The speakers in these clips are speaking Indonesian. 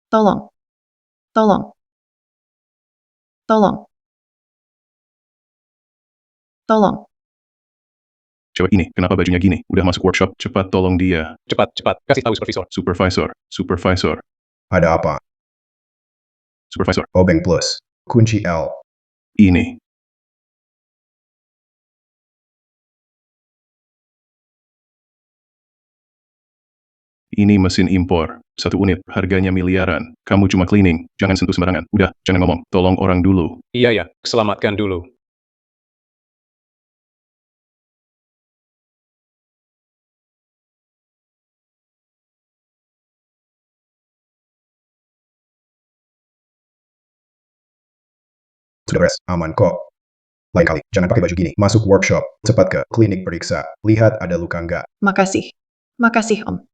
Tolong. Tolong. Tolong. Tolong. Cewek ini, kenapa bajunya gini? Udah masuk workshop, cepat tolong dia. Cepat, cepat, kasih tahu supervisor. Supervisor, supervisor, Ada apa? supervisor. Obeng plus. Kunci L. Ini. Ini mesin impor. 1 unit, harganya miliaran. Kamu cuma cleaning, jangan sentuh sembarangan. Udah, jangan ngomong. Tolong orang dulu. Iya ya, selamatkan dulu. Sudah beres, aman kok. Lain kali, jangan pakai baju gini. Masuk workshop, cepat ke klinik periksa. Lihat ada luka nggak. Makasih. Makasih, Om.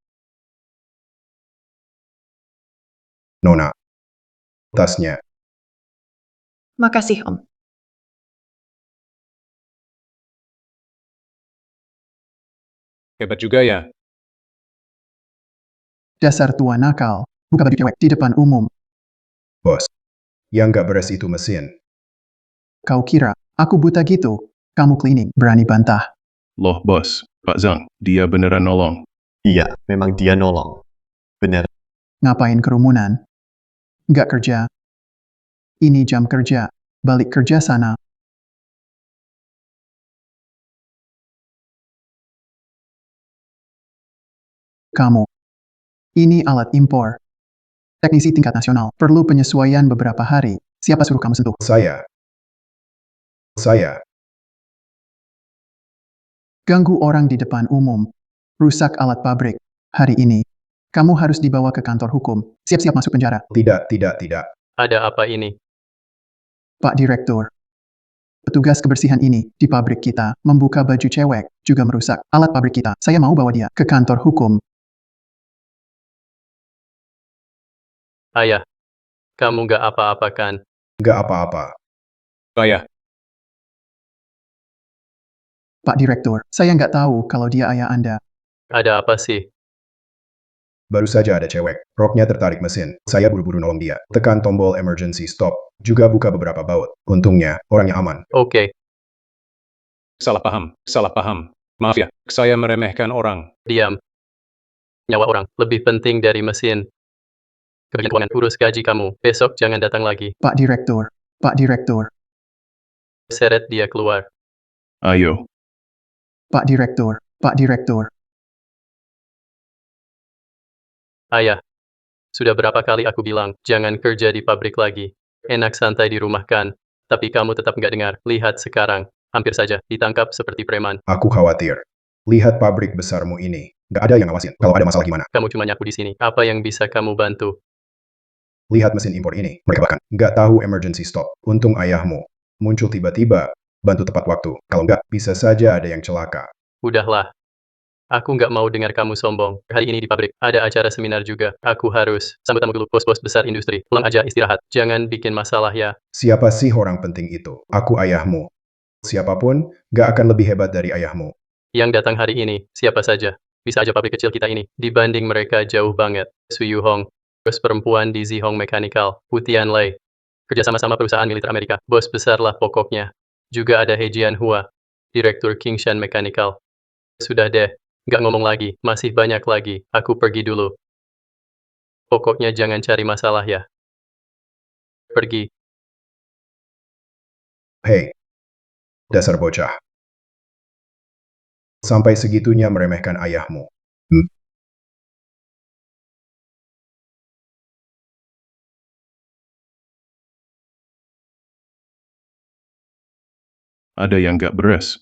Nona. Tasnya. Makasih, Om. Hebat juga ya. Dasar tua nakal. Buka baju cewek di depan umum. Bos. Yang nggak beres itu mesin. Kau kira aku buta gitu? Kamu cleaning, berani bantah. Loh bos, Pak Zhang, dia beneran nolong. Iya, memang dia nolong. Benar. Ngapain kerumunan? Nggak kerja. Ini jam kerja. Balik kerja sana. Kamu. Ini alat impor. Teknisi tingkat nasional. Perlu penyesuaian beberapa hari. Siapa suruh kamu sentuh? Saya. Ganggu orang di depan umum. Rusak alat pabrik. Hari ini, kamu harus dibawa ke kantor hukum. Siap-siap masuk penjara. Tidak. Ada apa ini? Pak Direktur. Petugas kebersihan ini di pabrik kita membuka baju cewek, juga merusak alat pabrik kita. Saya mau bawa dia ke kantor hukum. Ayah, kamu gak apa-apa kan? Nggak apa-apa. Ayah, Pak Direktur, saya nggak tahu kalau dia ayah Anda. Ada apa sih? Baru saja ada cewek. Roknya tertarik mesin. Saya buru-buru nolong dia. Tekan tombol emergency stop. Juga buka beberapa baut. Untungnya, orangnya aman. Oke, salah paham, salah paham. Maaf ya, saya meremehkan orang. diam. Nyawa orang lebih penting dari mesin. Kebagian keuangan, urus gaji kamu. Besok jangan datang lagi. Pak Direktur, Pak Direktur, Seret dia keluar. Ayo, Pak Direktur, Pak Direktur. Ayah, sudah berapa kali aku bilang, jangan kerja di pabrik lagi. Enak santai di rumah kan? Tapi kamu tetap nggak dengar. Lihat sekarang. Hampir saja ditangkap seperti preman. Aku khawatir. Lihat pabrik besarmu ini. Nggak ada yang ngawasin. Kalau ada masalah gimana? Kamu cuma nyapu di sini. Apa yang bisa kamu bantu? Lihat mesin impor ini. Mereka bahkan nggak tahu emergency stop. Untung ayahmu muncul tiba-tiba. Bantu tepat waktu. Kalau nggak, bisa saja ada yang celaka. Udahlah. Aku nggak mau dengar kamu sombong. Hari ini di pabrik, ada acara seminar juga. Aku harus sambut tamu dulu, bos-bos besar industri. Pulang aja istirahat. Jangan bikin masalah ya. Siapa sih orang penting itu? Aku ayahmu. Siapapun, nggak akan lebih hebat dari ayahmu. Yang datang hari ini, siapa saja? Bisa aja pabrik kecil kita ini. Dibanding mereka jauh banget. Su Yu Hong. Bos perempuan di Zihong Mechanical. Putian Lei. Kerja sama-sama perusahaan militer Amerika. Bos besar lah pokoknya. Juga ada He Jianhua. Direktur Kingshan Mechanical. Sudah deh. Nggak ngomong lagi. Masih banyak lagi. Aku pergi dulu. Pokoknya jangan cari masalah ya. Pergi. Hei, dasar bocah. Sampai segitunya meremehkan ayahmu. ada yang gak beres.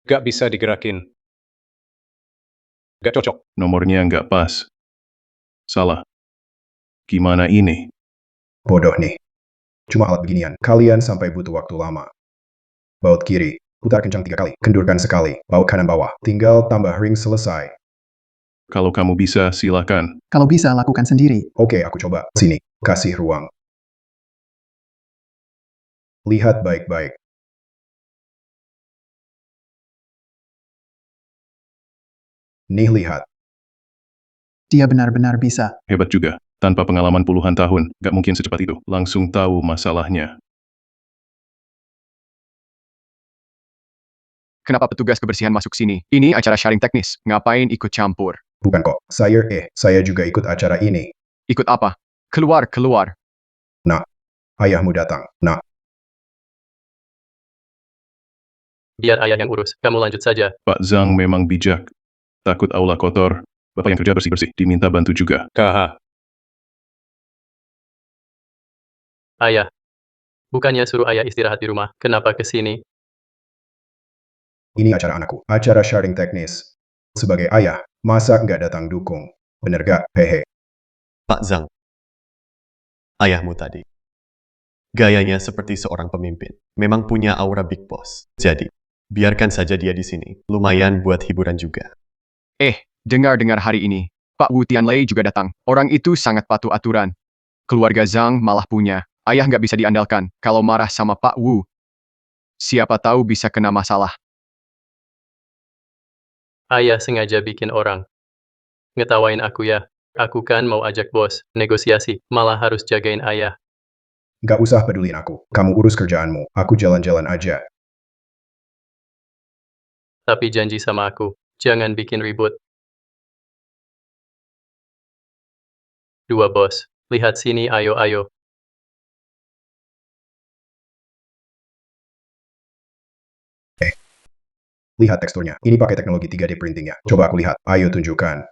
Gak bisa digerakin. Gak cocok. Nomornya gak pas. Salah. Gimana ini? Bodoh nih. Cuma alat beginian. Kalian sampai butuh waktu lama. Baut kiri. Putar kencang 3 kali. Kendurkan sekali. Baut kanan bawah. Tinggal tambah ring selesai. Kalau kamu bisa, silakan. Kalau bisa, lakukan sendiri. Oke, aku coba. Sini. Kasih ruang. Lihat baik-baik. Nih lihat. Dia benar-benar bisa. Hebat juga. Tanpa pengalaman puluhan tahun, gak mungkin secepat itu. Langsung tahu masalahnya. Kenapa petugas kebersihan masuk sini? Ini acara sharing teknis. Ngapain ikut campur? Bukan kok. Saya juga ikut acara ini. Ikut apa? Keluar, keluar. Ayahmu datang. Nah, Biar ayah yang urus. Kamu lanjut saja. Pak Zhang memang bijak. Takut aula kotor. Bapak yang kerja bersih-bersih, diminta bantu juga. Kaha. Ayah. Bukannya suruh ayah istirahat di rumah. Kenapa ke sini? ini acara anakku. Acara sharing teknis. Sebagai ayah, masa nggak datang dukung? Bener gak? Hehe. Pak Zhang. Ayahmu tadi. Gayanya seperti seorang pemimpin. Memang punya aura big boss. Jadi, biarkan saja dia di sini. Lumayan buat hiburan juga. Dengar-dengar hari ini, Pak Wu Tianlei juga datang. Orang itu sangat patuh aturan. Keluarga Zhang malah punya. Ayah nggak bisa diandalkan kalau marah sama Pak Wu. Siapa tahu bisa kena masalah. Ayah sengaja bikin orang. Ngetawain aku ya. Aku kan mau ajak bos. Negosiasi. Malah harus jagain ayah. Nggak usah pedulin aku. Kamu urus kerjaanmu. Aku jalan-jalan aja. Tapi janji sama aku. Jangan bikin ribut. Dua bos. Lihat sini ayo. Lihat teksturnya. Ini pakai teknologi 3D printingnya. Coba aku lihat. Ayo tunjukkan.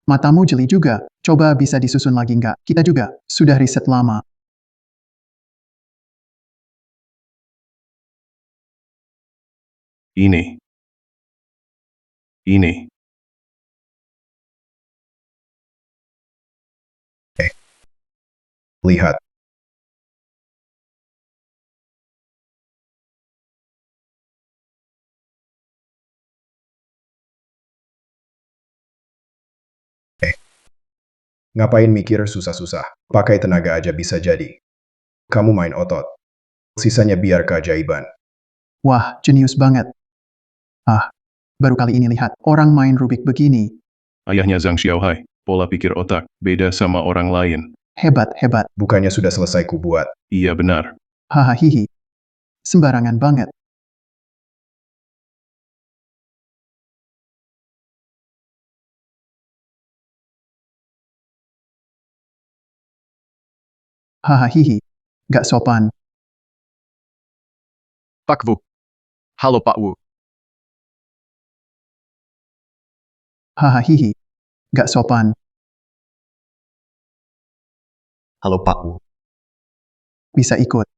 Matamu jeli juga. Coba bisa disusun lagi nggak? Kita juga sudah riset lama. Ini. Lihat. Ngapain mikir susah-susah? Pakai tenaga aja bisa jadi. Kamu main otot. Sisanya biar keajaiban. Wah, jenius banget. Baru kali ini lihat orang main Rubik begini. Ayahnya Zhang Xiaohai. Pola pikir otak. Beda sama orang lain. Hebat. Bukannya sudah selesai ku buat. Iya benar. Haha hihi. Sembarangan banget. Haha hihi. Gak sopan. Pak Wu. Halo Pak Wu. Haha hihi. Gak sopan. Halo Pak Wu. Bisa ikut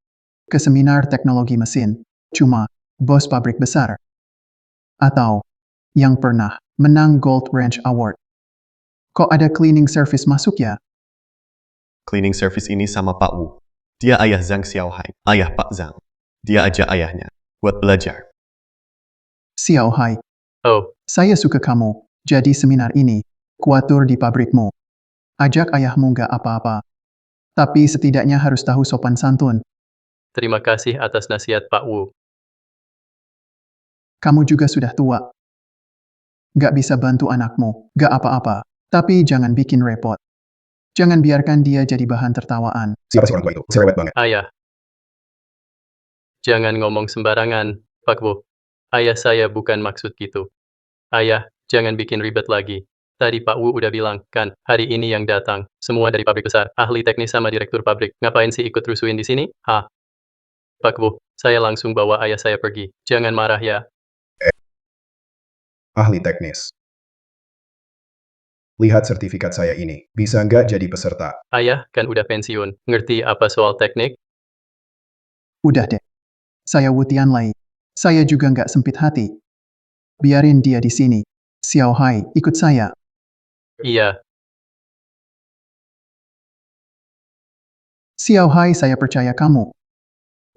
ke seminar teknologi mesin. Cuma bos pabrik besar. Atau yang pernah menang Gold Ranch Award. Kok ada cleaning service masuk ya? Cleaning service ini sama Pak Wu. Dia ayah Zhang Xiaohai. Ayah Pak Zhang. Dia ajak ayahnya. Buat belajar. Xiao Hai, Oh, saya suka kamu. Jadi seminar ini, kuatur di pabrikmu. Ajak ayahmu nggak apa-apa. Tapi setidaknya harus tahu sopan santun. terima kasih atas nasihat Pak Wu. Kamu juga sudah tua. Nggak bisa bantu anakmu, nggak apa-apa. Tapi jangan bikin repot. Jangan biarkan dia jadi bahan tertawaan. Siapa sih orang tua itu? Cerewet banget. Ayah. Jangan ngomong sembarangan, Pak Wu. Ayah saya bukan maksud gitu. Ayah, jangan bikin ribet lagi. Tadi Pak Wu udah bilang, kan, hari ini yang datang. Semua dari pabrik besar, ahli teknis sama direktur pabrik. Ngapain sih ikut rusuhin di sini? Pak Wu, saya langsung bawa ayah saya pergi. Jangan marah ya. Ahli teknis. Lihat sertifikat saya ini. Bisa nggak jadi peserta? Ayah kan udah pensiun. Ngerti apa soal teknik? Udah deh. Saya Wu Tianlei. Saya juga nggak sempit hati. Biarin dia di sini. Xiao Hai, ikut saya. Iya, Xiao Hai, saya percaya kamu.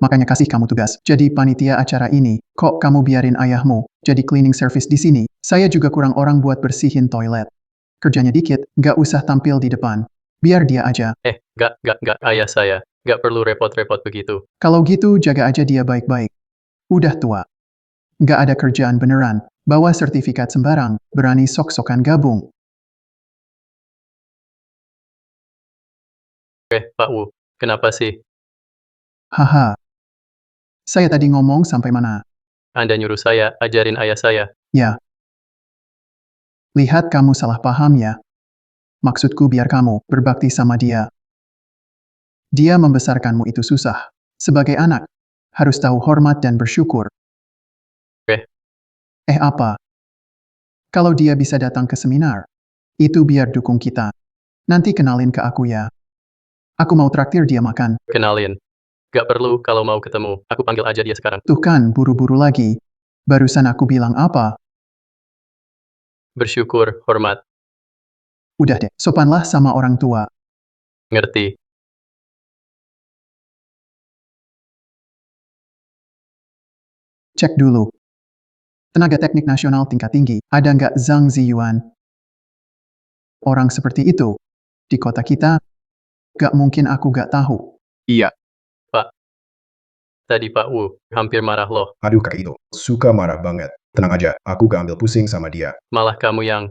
Makanya kasih kamu tugas. Jadi panitia acara ini. Kok kamu biarin ayahmu jadi cleaning service di sini? Saya juga kurang orang buat bersihin toilet. Kerjanya dikit, nggak usah tampil di depan. Biar dia aja. Gak, ayah saya. Gak perlu repot-repot begitu. Kalau gitu, jaga aja dia baik-baik. Udah tua. Nggak ada kerjaan beneran. Bawa sertifikat sembarang. Berani sok-sokan gabung. Pak Wu, kenapa sih? Haha. Saya tadi ngomong sampai mana? Anda nyuruh saya ajarin ayah saya. Ya. Lihat kamu salah paham ya. Maksudku biar kamu berbakti sama dia. Dia membesarkanmu itu susah. Sebagai anak, harus tahu hormat dan bersyukur. Oke. Apa? Kalau dia bisa datang ke seminar, itu biar dukung kita. Nanti kenalin ke aku ya. Aku mau traktir dia makan. Kenalin. Gak perlu kalau mau ketemu, aku panggil aja dia sekarang. Tuh kan, buru-buru lagi. Barusan aku bilang apa? Bersyukur, hormat, Udah deh, sopanlah sama orang tua. ngerti. Cek dulu. Tenaga teknik nasional tingkat tinggi, ada nggak Zhang Ziyuan? Orang seperti itu, di kota kita, gak mungkin aku gak tahu. Iya, Tadi Pak Wu hampir marah loh. Aduh kakek itu, suka marah banget. Tenang aja, aku gak ambil pusing sama dia. Malah kamu yang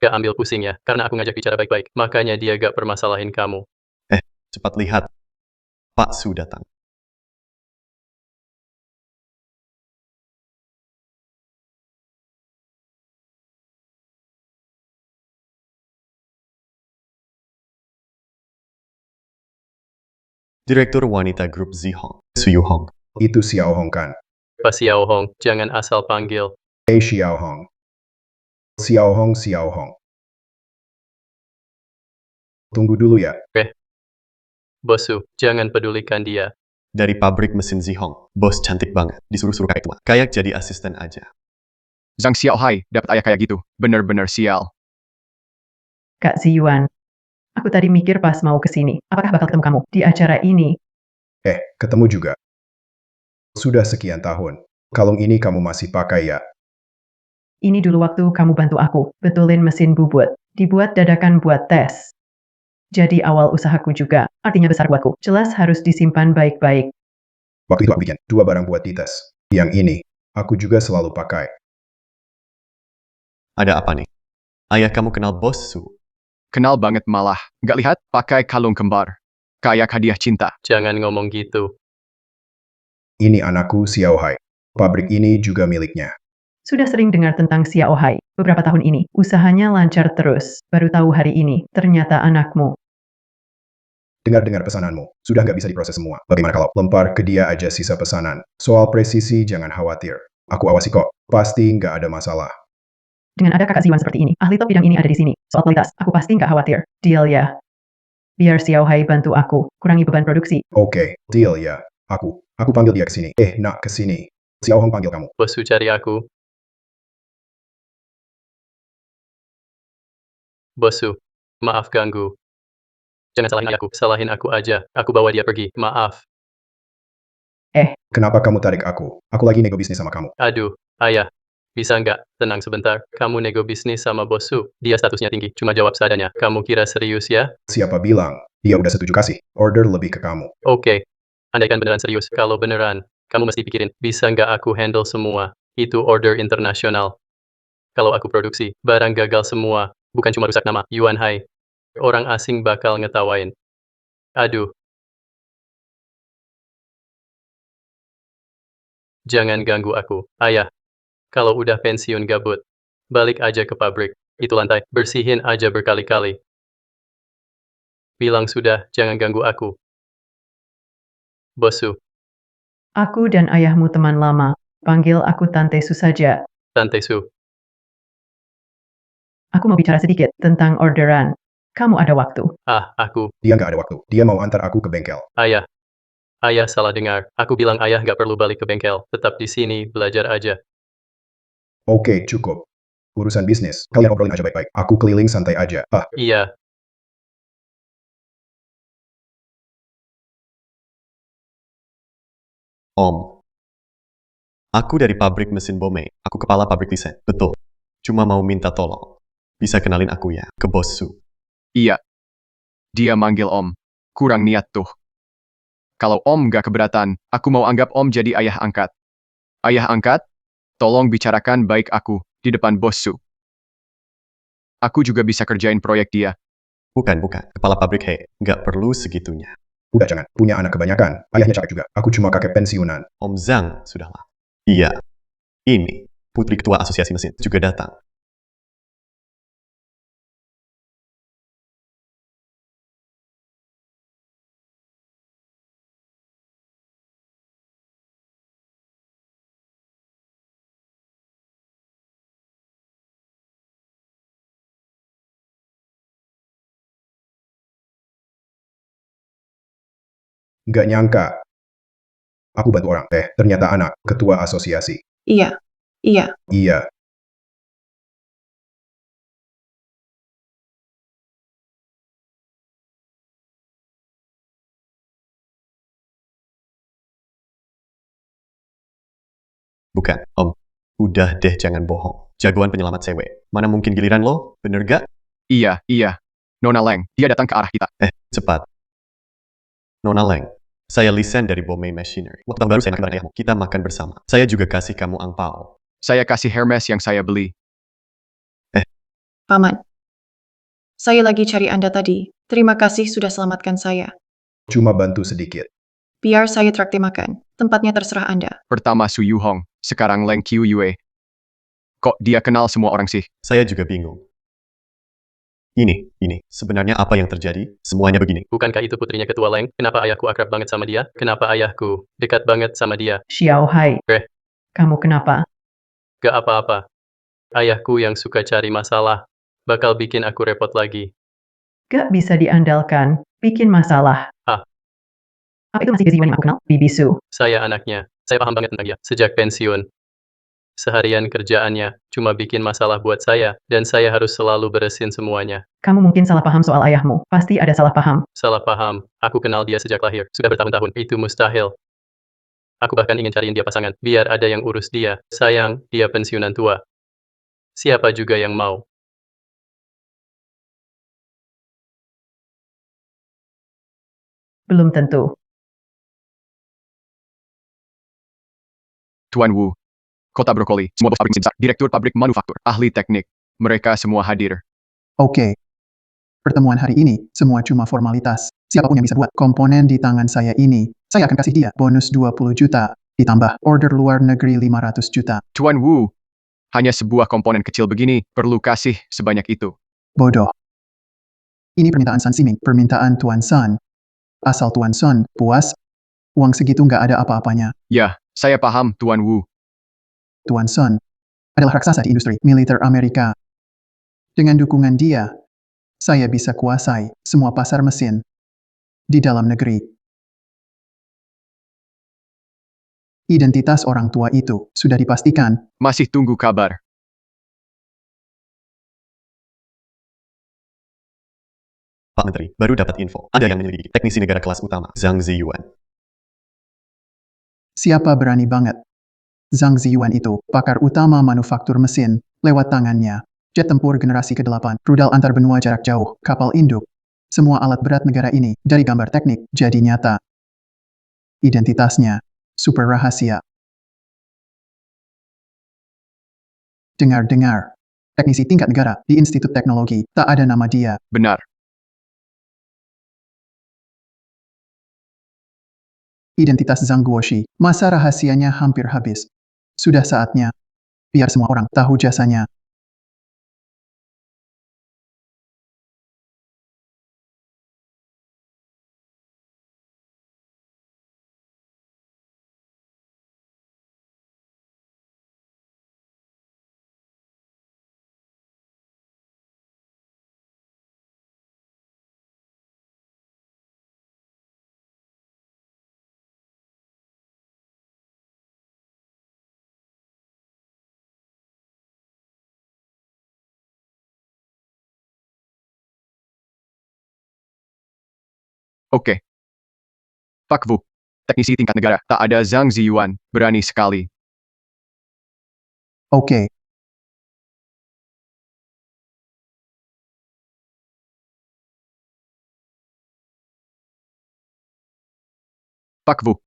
gak ambil pusing ya, karena aku ngajak bicara baik-baik. Makanya dia gak permasalahin kamu. Cepat lihat. Pak Su datang. Direktur Wanita Grup Zihong, Su Yuhong. Itu Xiao Hong kan? Pak Xiao Hong, jangan asal panggil. Xiao Hong. Xiao Hong, Xiao Hong. Tunggu dulu ya. Bosu, jangan pedulikan dia. Dari pabrik mesin Zihong. Bos cantik banget. Disuruh-suruh kayak tua. Kayak jadi asisten aja. Zhang Xiaohai dapat ayah kayak gitu. Bener-bener sial. Kak Ziyuan, aku tadi mikir pas mau ke sini, apakah bakal ketemu kamu di acara ini? Ketemu juga. Sudah sekian tahun. Kalung ini kamu masih pakai ya? Ini dulu waktu kamu bantu aku betulin mesin bubut, dibuat dadakan buat tes. Jadi awal usahaku juga, artinya besar buatku. Jelas harus disimpan baik-baik. Waktu itu aku bikin 2 barang buat dites. Yang ini, aku juga selalu pakai. Ada apa nih? Ayah kamu kenal Bos Su? Kenal banget malah. Nggak lihat pakai kalung kembar. Kayak hadiah cinta. Jangan ngomong gitu. Ini anakku Xiao Hai. Pabrik ini juga miliknya. Sudah sering dengar tentang Xiao Hai. Beberapa tahun ini, usahanya lancar terus. Baru tahu hari ini, ternyata anakmu. Dengar-dengar pesananmu, sudah nggak bisa diproses semua. Bagaimana kalau lempar ke dia aja sisa pesanan? Soal presisi jangan khawatir. Aku awasi kok, pasti nggak ada masalah. Dengan ada kakak Ziyuan seperti ini, ahli top bidang ini ada di sini. Soal kualitas, aku pasti nggak khawatir. Deal ya. Biar Xiao Hai bantu aku, kurangi beban produksi. Oke, deal ya. Aku panggil dia ke sini. Nak ke sini. Xiao Hong panggil kamu. Bosu cari aku. Bosu, maaf ganggu. Jangan salahin ayahku, salahin aku aja. Aku bawa dia pergi, maaf. Kenapa kamu tarik aku? Aku lagi nego bisnis sama kamu. Aduh, ayah. Bisa nggak? Tenang sebentar. Kamu nego bisnis sama Bosu. Dia statusnya tinggi, cuma jawab seadanya. Kamu kira serius ya? Siapa bilang? Dia udah setuju kasih. Order lebih ke kamu. Oke. Andaikan beneran serius, kalau beneran, kamu mesti pikirin, bisa nggak aku handle semua? Itu order internasional. Kalau aku produksi, barang gagal semua. Bukan cuma rusak nama, Yuan Hai. Orang asing bakal ngetawain. Aduh. Jangan ganggu aku, ayah. Kalau udah pensiun gabut, balik aja ke pabrik. Itu lantai, bersihin aja berkali-kali. Bilang sudah, jangan ganggu aku. Bosu, Aku dan ayahmu teman lama. Panggil aku Tante Su saja. Tante Su. Aku mau bicara sedikit tentang orderan. Kamu ada waktu? Aku. Dia nggak ada waktu. Dia mau antar aku ke bengkel. Ayah. Ayah salah dengar. Aku bilang ayah nggak perlu balik ke bengkel. Tetap di sini, belajar aja. Oke, cukup. Urusan bisnis, kalian obrolin aja baik-baik. Aku keliling santai aja. Iya. Om. Aku dari pabrik mesin Bome. Aku kepala pabrik desain. Betul. Cuma mau minta tolong. Bisa kenalin aku ya, ke Bos Su. Iya. Dia manggil Om. Kurang niat tuh. Kalau Om nggak keberatan, aku mau anggap Om jadi ayah angkat. Ayah angkat, tolong bicarakan baik aku di depan Bos Su. Aku juga bisa kerjain proyek dia. Bukan. Kepala pabrik He. Nggak perlu segitunya. Udah jangan, punya anak kebanyakan. Ayahnya capek juga. Aku cuma kakek pensiunan. Om Zhang, sudahlah. Iya. Ini, Putri Ketua Asosiasi Mesin juga datang. Nggak nyangka. Aku bantu orang. Ternyata anak ketua asosiasi. Iya. Iya. Iya. Bukan, Om. Udah deh, jangan bohong. Jagoan penyelamat cewek. Mana mungkin giliran lo? Bener gak? Iya. Nona Leng, dia datang ke arah kita. Cepat. Nona Leng, saya Lisen dari Bomei Machinery. Waktu tahun baru saya makan bareng ayahmu. Kita makan bersama. Saya juga kasih kamu angpao. Saya kasih Hermes yang saya beli. Paman. Saya lagi cari Anda tadi. Terima kasih sudah selamatkan saya. Cuma bantu sedikit. Biar saya traktir makan. Tempatnya terserah Anda. Pertama Su Yuhong, sekarang Leng Qiuyue. Kok dia kenal semua orang sih? Saya juga bingung. Ini. Sebenarnya apa yang terjadi? Semuanya begini. Bukankah itu putrinya Ketua Leng? Kenapa ayahku akrab banget sama dia? Kenapa ayahku dekat banget sama dia? Xiao Hai. Kamu kenapa? Gak apa-apa. Ayahku yang suka cari masalah. Bakal bikin aku repot lagi. Gak bisa diandalkan. Bikin masalah. Ah. Apa itu masih Ziwan yang aku kenal? Bibi Su. Saya anaknya. Saya paham banget tentang dia. Sejak pensiun. Seharian kerjaannya cuma bikin masalah buat saya, dan saya harus selalu beresin semuanya. Kamu mungkin salah paham soal ayahmu. Pasti ada salah paham. Salah paham. Aku kenal dia sejak lahir. Sudah bertahun-tahun. Itu mustahil. Aku bahkan ingin cariin dia pasangan. Biar ada yang urus dia. Sayang, dia pensiunan tua. Siapa juga yang mau? Belum tentu. Tuan Wu, Kota Brokoli, semua bos pabrik besar, direktur pabrik manufaktur, ahli teknik. Mereka semua hadir. Oke. Pertemuan hari ini, semua cuma formalitas. Siapapun yang bisa buat komponen di tangan saya ini, saya akan kasih dia bonus 20 juta, ditambah order luar negeri 500 juta. Tuan Wu, hanya sebuah komponen kecil begini, perlu kasih sebanyak itu. Bodoh. Ini permintaan San Siming, permintaan Tuan San. Asal Tuan San puas, uang segitu nggak ada apa-apanya. Ya, saya paham, Tuan Wu. Tuan San adalah raksasa di industri militer Amerika. Dengan dukungan dia, saya bisa kuasai semua pasar mesin di dalam negeri. Identitas orang tua itu sudah dipastikan. Masih tunggu kabar. Pak Menteri, baru dapat info. Ada yang menyelidiki teknisi negara kelas utama, Zhang Ziyuan. Siapa berani banget? Zhang Ziyuan itu pakar utama manufaktur mesin, lewat tangannya. Jet tempur generasi ke-8, rudal antar benua jarak jauh, kapal induk. Semua alat berat negara ini, dari gambar teknik, jadi nyata. Identitasnya, super rahasia. Dengar-dengar, teknisi tingkat negara di Institut Teknologi, tak ada nama dia. Benar. Identitas Zhang Guoshi, masa rahasianya hampir habis. Sudah saatnya, biar semua orang tahu jasanya. Oke. Pak Wu, teknisi tingkat negara, tak ada Zhang Ziyuan, berani sekali. Oke. Pak Wu,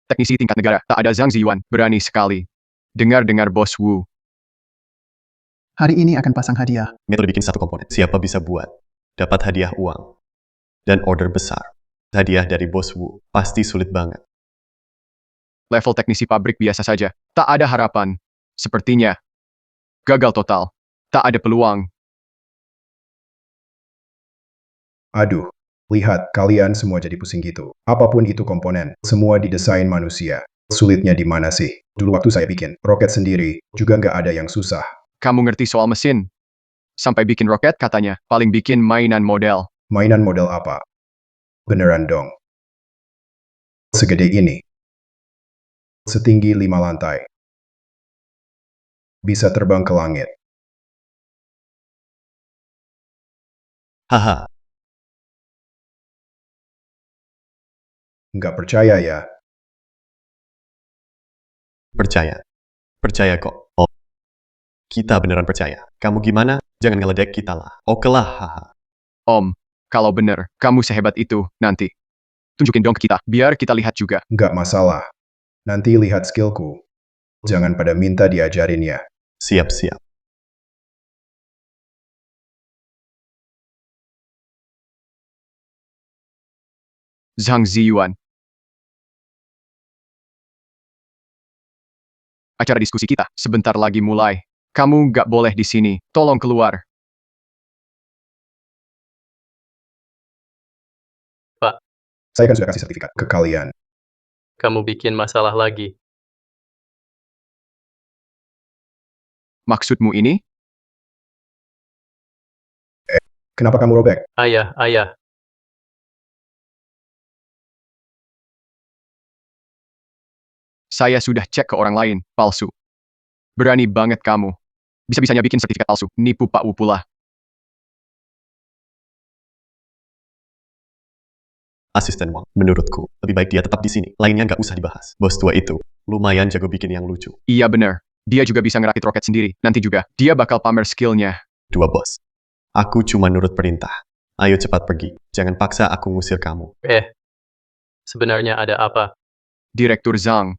teknisi tingkat negara, tak ada Zhang Ziyuan, berani sekali. Dengar-dengar Bos Wu. Hari ini akan pasang hadiah. Metode bikin satu komponen. Siapa bisa buat? dapat hadiah uang, dan order besar. Hadiah dari bos Wu pasti sulit banget. Level teknisi pabrik biasa saja. Tak ada harapan. Sepertinya. Gagal total. Tak ada peluang. Aduh, lihat kalian semua jadi pusing gitu. Apapun itu komponen, semua didesain manusia. Sulitnya di mana sih? Dulu waktu saya bikin roket sendiri, juga nggak ada yang susah. Kamu ngerti soal mesin? Sampai bikin roket katanya, paling bikin mainan model. Mainan model apa? Beneran dong. Segede ini. Setinggi 5 lantai. Bisa terbang ke langit. Haha, Nggak percaya ya? percaya. Percaya kok. Oh, kita beneran percaya. Kamu gimana? Jangan ngeledek kita lah. Oke lah, haha. Om, kalau bener, kamu sehebat itu, nanti. Tunjukin dong ke kita, biar kita lihat juga. Nggak masalah. Nanti lihat skillku. Jangan pada minta diajarin ya. Siap-siap. Zhang Ziyuan. Acara diskusi kita sebentar lagi mulai. Kamu nggak boleh di sini. Tolong keluar. Pak, Saya kan sudah kasih sertifikat ke kalian. kamu bikin masalah lagi. Maksudmu ini? Kenapa kamu robek? Ayah. Saya sudah cek ke orang lain, palsu. Berani banget kamu. Bisa-bisanya bikin sertifikat palsu, nipu Pak Wu pula. Asisten Wang, menurutku, lebih baik dia tetap di sini. Lainnya nggak usah dibahas. Bos tua itu, lumayan jago bikin yang lucu. Iya bener, dia juga bisa ngerakit roket sendiri. Nanti juga, dia bakal pamer skillnya. Dua bos. Aku cuma nurut perintah. Ayo cepat pergi. Jangan paksa aku ngusir kamu. Sebenarnya ada apa? Direktur Zhang.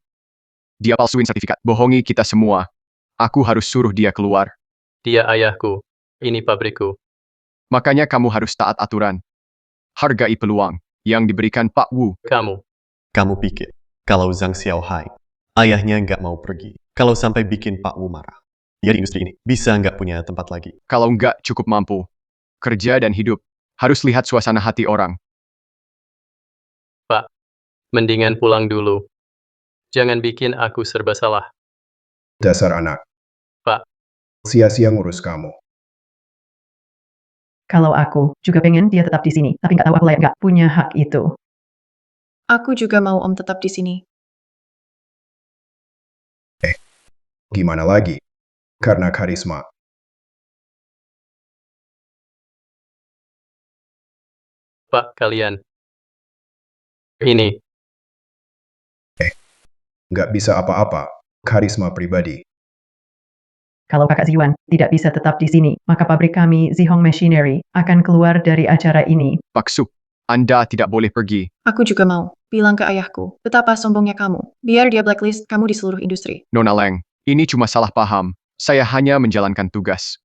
Dia palsuin sertifikat, bohongi kita semua. Aku harus suruh dia keluar. Dia ayahku. Ini pabrikku. Makanya kamu harus taat aturan. Hargai peluang yang diberikan Pak Wu. Kamu pikir, kalau Zhang Xiaohai, ayahnya nggak mau pergi. Kalau sampai bikin Pak Wu marah, dia di industri ini bisa nggak punya tempat lagi. Kalau nggak cukup mampu, kerja dan hidup, harus lihat suasana hati orang. Pak, mendingan pulang dulu. Jangan bikin aku serba salah. Dasar anak. Pak. Sia-sia ngurus kamu. Kalau aku juga pengen dia tetap di sini, tapi nggak tahu aku layak nggak punya hak itu. Aku juga mau Om tetap di sini. Gimana lagi? Karena karisma. Pak, kalian. Ini. Nggak bisa apa-apa. Karisma pribadi. Kalau kakak Ziyuan tidak bisa tetap di sini, maka pabrik kami, Zihong Machinery, akan keluar dari acara ini. Pak Su, Anda tidak boleh pergi. Aku juga mau. Bilang ke ayahku, betapa sombongnya kamu. Biar dia blacklist kamu di seluruh industri. Nona Leng, ini cuma salah paham. Saya hanya menjalankan tugas.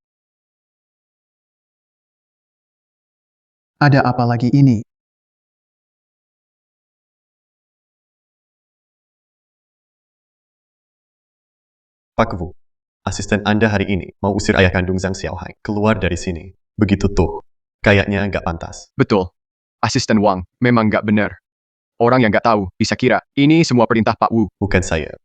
Ada apa lagi ini? Pak Wu, asisten Anda hari ini mau usir ayah kandung Zhang Xiaohai keluar dari sini. Begitu tuh. Kayaknya nggak pantas. Betul. Asisten Wang memang nggak benar. Orang yang nggak tahu bisa kira ini semua perintah Pak Wu. Bukan saya.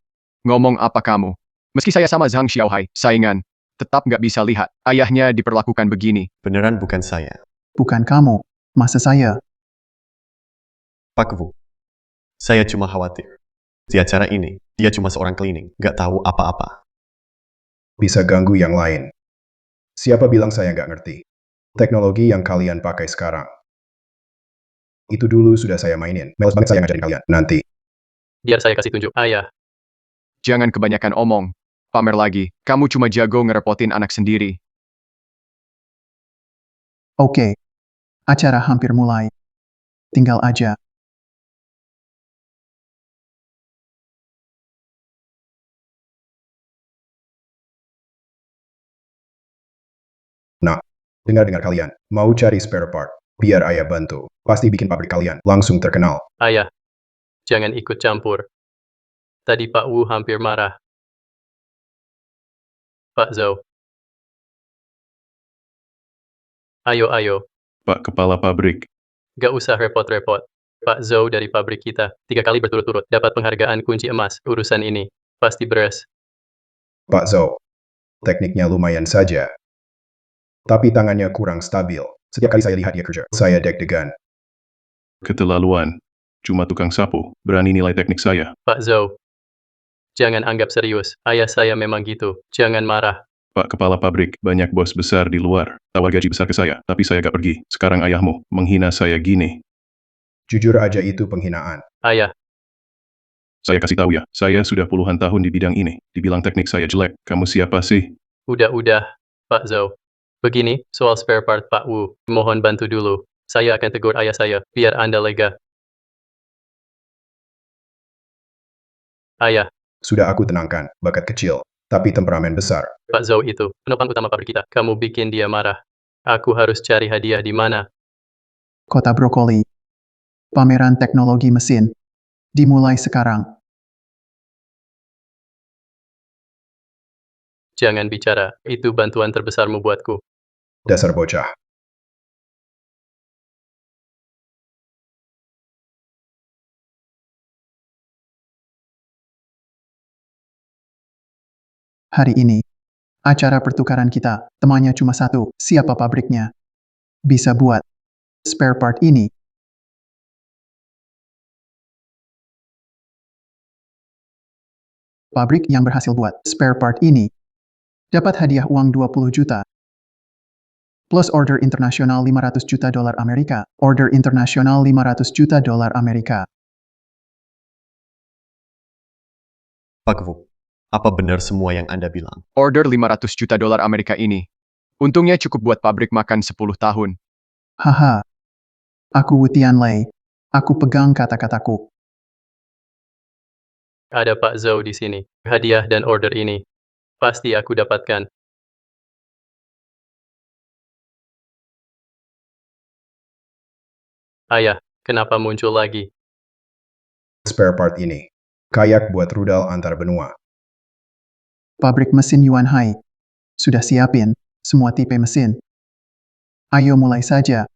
Ngomong apa kamu? Meski saya sama Zhang Xiaohai, saingan, tetap nggak bisa lihat ayahnya diperlakukan begini. Beneran bukan saya. Bukan kamu. Masa saya? Pak Wu, saya cuma khawatir. Di acara ini, dia cuma seorang cleaning, nggak tahu apa-apa. Bisa ganggu yang lain. Siapa bilang saya nggak ngerti? Teknologi yang kalian pakai sekarang. Itu dulu sudah saya mainin. Males banget saya ngajarin kalian. Nanti. Biar saya kasih tunjuk. Ayah. Jangan kebanyakan omong. Pamer lagi, kamu cuma jago ngerepotin anak sendiri. Oke. Acara hampir mulai. Tinggal aja. Nah, Dengar-dengar kalian, mau cari spare part. Biar ayah bantu. Pasti bikin pabrik kalian langsung terkenal. Ayah, jangan ikut campur. Tadi Pak Wu hampir marah. Pak Zhou. Ayo, Pak Kepala Pabrik. gak usah repot-repot. Pak Zhou dari pabrik kita, 3 kali berturut-turut dapat penghargaan kunci emas. Urusan ini pasti beres. Pak Zhou, tekniknya lumayan saja. Tapi tangannya kurang stabil. Setiap kali saya lihat dia kerja, saya deg-degan. Keterlaluan. Cuma tukang sapu. Berani nilai teknik saya. Pak Zhou, jangan anggap serius. Ayah saya memang gitu. Jangan marah. Pak Kepala Pabrik, banyak bos besar di luar. Tawar gaji besar ke saya, tapi saya gak pergi. Sekarang ayahmu menghina saya gini. Jujur aja itu penghinaan. Ayah, Saya kasih tahu ya, saya sudah puluhan tahun di bidang ini. Dibilang teknik saya jelek. Kamu siapa sih? udah, Pak Zhou. Begini, soal spare part Pak Wu, mohon bantu dulu. Saya akan tegur ayah saya, biar Anda lega. Ayah, Sudah aku tenangkan, bakat kecil, tapi temperamen besar. Pak Zhou itu, penopang utama pabrik kita. Kamu bikin dia marah. Aku harus cari hadiah di mana? Kota Brokoli. Pameran teknologi mesin. Dimulai sekarang. Jangan bicara, itu bantuan terbesarmu buatku. Dasar bocah. Hari ini, acara pertukaran kita, temannya cuma satu, siapa pabriknya? Bisa buat spare part ini. Pabrik yang berhasil buat spare part ini dapat hadiah uang 20 juta. Plus order internasional 500 juta dolar Amerika. Order internasional 500 juta dolar Amerika. Pak Wu, apa benar semua yang Anda bilang? Order 500 juta dolar Amerika ini. Untungnya cukup buat pabrik makan 10 tahun. Haha. Aku Wu Tianlei. Aku pegang kata-kataku. Ada Pak Zhou di sini. Hadiah dan order ini. Pasti aku dapatkan. Ayah, kenapa muncul lagi? Spare part ini. Kayak buat rudal antar benua. Pabrik mesin Yuan Hai. Sudah siapin semua tipe mesin. Ayo mulai saja.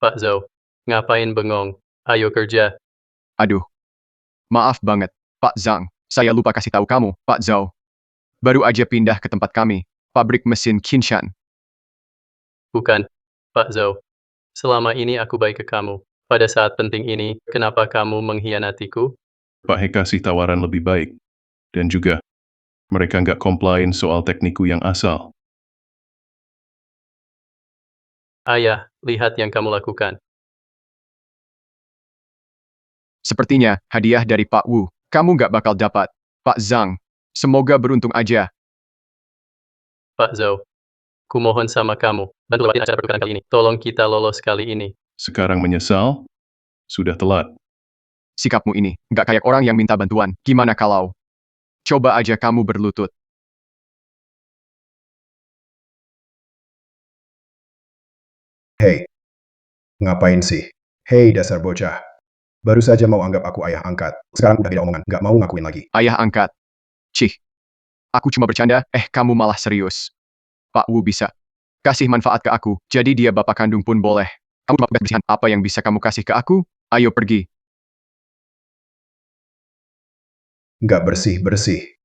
Pak Zhou, ngapain bengong? Ayo kerja. Aduh. Maaf banget, Pak Zhang. Saya lupa kasih tahu kamu, Pak Zhou. Baru aja pindah ke tempat kami, pabrik mesin Qinshan. Bukan, Pak Zhou. Selama ini aku baik ke kamu. Pada saat penting ini, kenapa kamu mengkhianatiku? Pak He kasih tawaran lebih baik. Dan juga, mereka nggak komplain soal tekniku yang asal. Ayah, lihat yang kamu lakukan. Sepertinya, hadiah dari Pak Wu. Kamu nggak bakal dapat, Pak Zhang. Semoga beruntung aja. Pak Zhou, kumohon sama kamu, bantu lewatin acara pertukaran kali ini. Tolong kita lolos kali ini. Sekarang menyesal? Sudah telat. Sikapmu ini, nggak kayak orang yang minta bantuan. Gimana kalau? Coba aja kamu berlutut. Hei. Ngapain sih? Hei dasar bocah. Baru saja mau anggap aku ayah angkat. Sekarang udah beda omongan, nggak mau ngakuin lagi. Ayah angkat. Cih. Aku cuma bercanda, kamu malah serius. Pak Wu bisa kasih manfaat ke aku, jadi dia bapak kandung pun boleh. Kamu cuma pegas bersihan, apa yang bisa kamu kasih ke aku? Ayo pergi. Nggak bersih-bersih.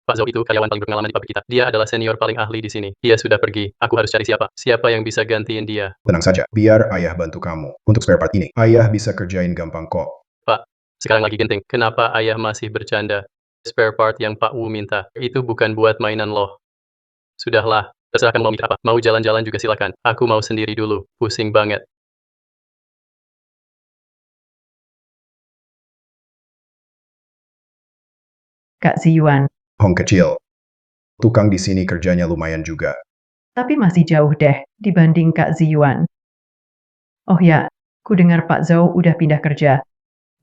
Pak Zhou itu karyawan paling berpengalaman di pabrik kita. Dia adalah senior paling ahli di sini. Dia sudah pergi. Aku harus cari siapa. Siapa yang bisa gantiin dia? Tenang saja, biar ayah bantu kamu. Untuk spare part ini, ayah bisa kerjain gampang kok. Pak, sekarang lagi genting. Kenapa ayah masih bercanda? Spare part yang Pak Wu minta, itu bukan buat mainan loh. Sudahlah, terserah kamu mau mikir apa. Mau jalan-jalan juga silakan. Aku mau sendiri dulu. Pusing banget. Kak Ziyuan, Hong kecil. Tukang di sini kerjanya lumayan juga. tapi masih jauh deh dibanding Kak Ziyuan. Oh ya, ku dengar Pak Zhou udah pindah kerja.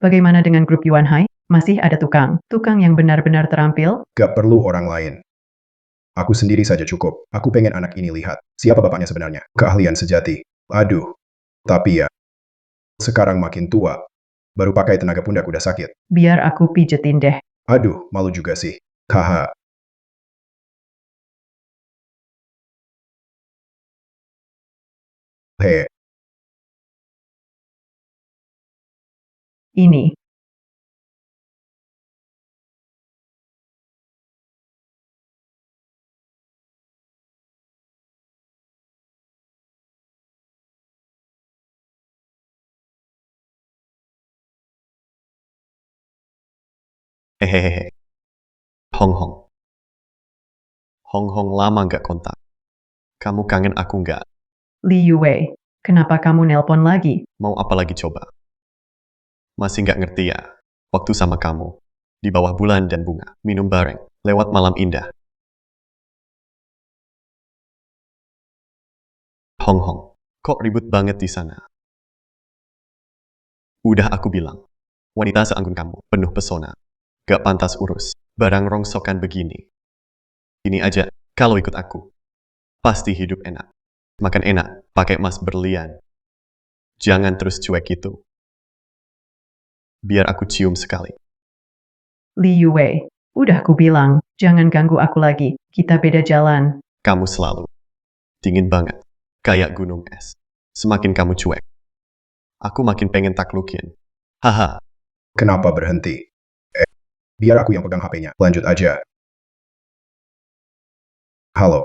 Bagaimana dengan grup Yuan Hai? Masih ada tukang yang benar-benar terampil? Gak perlu orang lain. Aku sendiri saja cukup. Aku pengen anak ini lihat. Siapa bapaknya sebenarnya? Keahlian sejati. Aduh. Tapi ya, sekarang makin tua. Baru pakai tenaga pundak udah sakit. Biar aku pijetin deh. Aduh, malu juga sih. Haha. Hei, Ini. Hehehe. Hong Hong. Hong Hong lama nggak kontak. Kamu kangen aku nggak? Li Yue, kenapa kamu nelpon lagi? Mau apa lagi coba? Masih nggak ngerti ya? Waktu sama kamu. Di bawah bulan dan bunga. Minum bareng. Lewat malam indah. Hong Hong. Kok ribut banget di sana? Udah aku bilang. Wanita seanggun kamu. Penuh pesona. Gak pantas urus. Barang rongsokan begini. Ini aja. Kalau ikut aku. Pasti hidup enak. Makan enak. Pakai emas berlian. Jangan terus cuek gitu. Biar aku cium sekali. Li Yue, udah ku bilang, jangan ganggu aku lagi. Kita beda jalan. Kamu selalu dingin banget, kayak gunung es. Semakin kamu cuek, aku makin pengen taklukin. Haha, kenapa berhenti? Biar aku yang pegang HP-nya. Lanjut aja. Halo.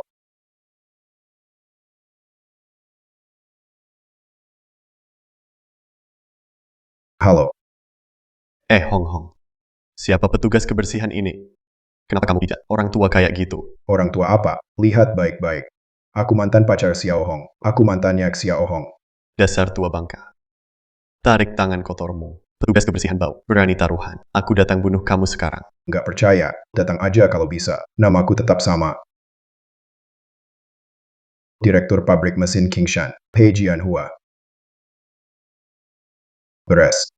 Halo. Hong Hong. Siapa petugas kebersihan ini? Kenapa kamu tidak orang tua kayak gitu? Orang tua apa? Lihat baik-baik. Aku mantan pacar Xiao Hong. Aku mantannya Xiao Hong. Dasar tua bangka. Tarik tangan kotormu. Petugas kebersihan bau. Berani taruhan. Aku datang bunuh kamu sekarang. Nggak percaya. Datang aja kalau bisa. Namaku tetap sama. Direktur pabrik mesin Kingshan. Pei Jianhua. Beres.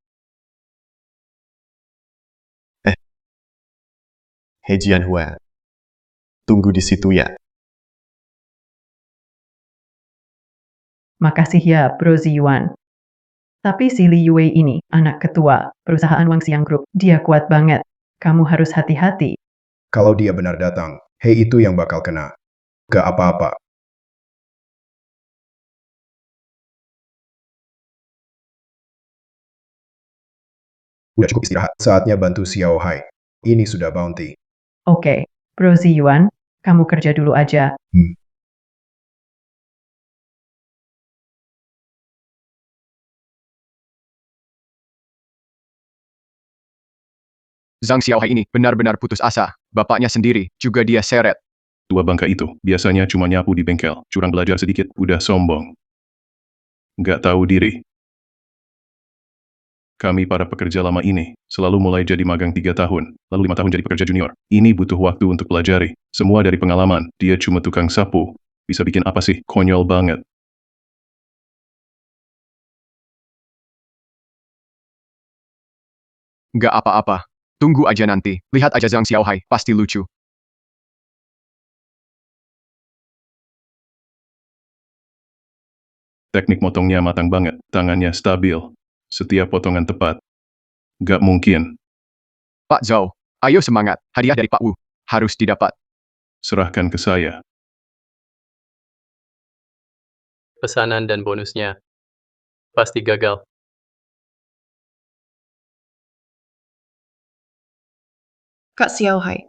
He Jianhua. Tunggu di situ ya. Makasih ya, Bro Ziyuan. Tapi si Li Yue ini, anak ketua, perusahaan Wangxiang Group, dia kuat banget. Kamu harus hati-hati. Kalau dia benar datang, Hei itu yang bakal kena. Gak apa-apa. Udah cukup istirahat. Saatnya bantu Xiao Hai. Ini sudah bounty. Oke, Bro Ziyuan, kamu kerja dulu aja. Zhang Xiaohai ini benar-benar putus asa. Bapaknya sendiri, juga dia seret. Tua bangka itu, biasanya cuma nyapu di bengkel. Curang belajar sedikit, udah sombong. Nggak tahu diri. Kami para pekerja lama ini, selalu mulai jadi magang 3 tahun, lalu 5 tahun jadi pekerja junior. Ini butuh waktu untuk pelajari. Semua dari pengalaman, dia cuma tukang sapu. Bisa bikin apa sih? Konyol banget. Nggak apa-apa. Tunggu aja nanti. Lihat aja Zhang Xiaohai, pasti lucu. Teknik motongnya matang banget, tangannya stabil. Setiap potongan tepat. Nggak mungkin. Pak Zhou, ayo semangat. Hadiah dari Pak Wu. Harus didapat. Serahkan ke saya. Pesanan dan bonusnya pasti gagal. Kak Xiao Hai,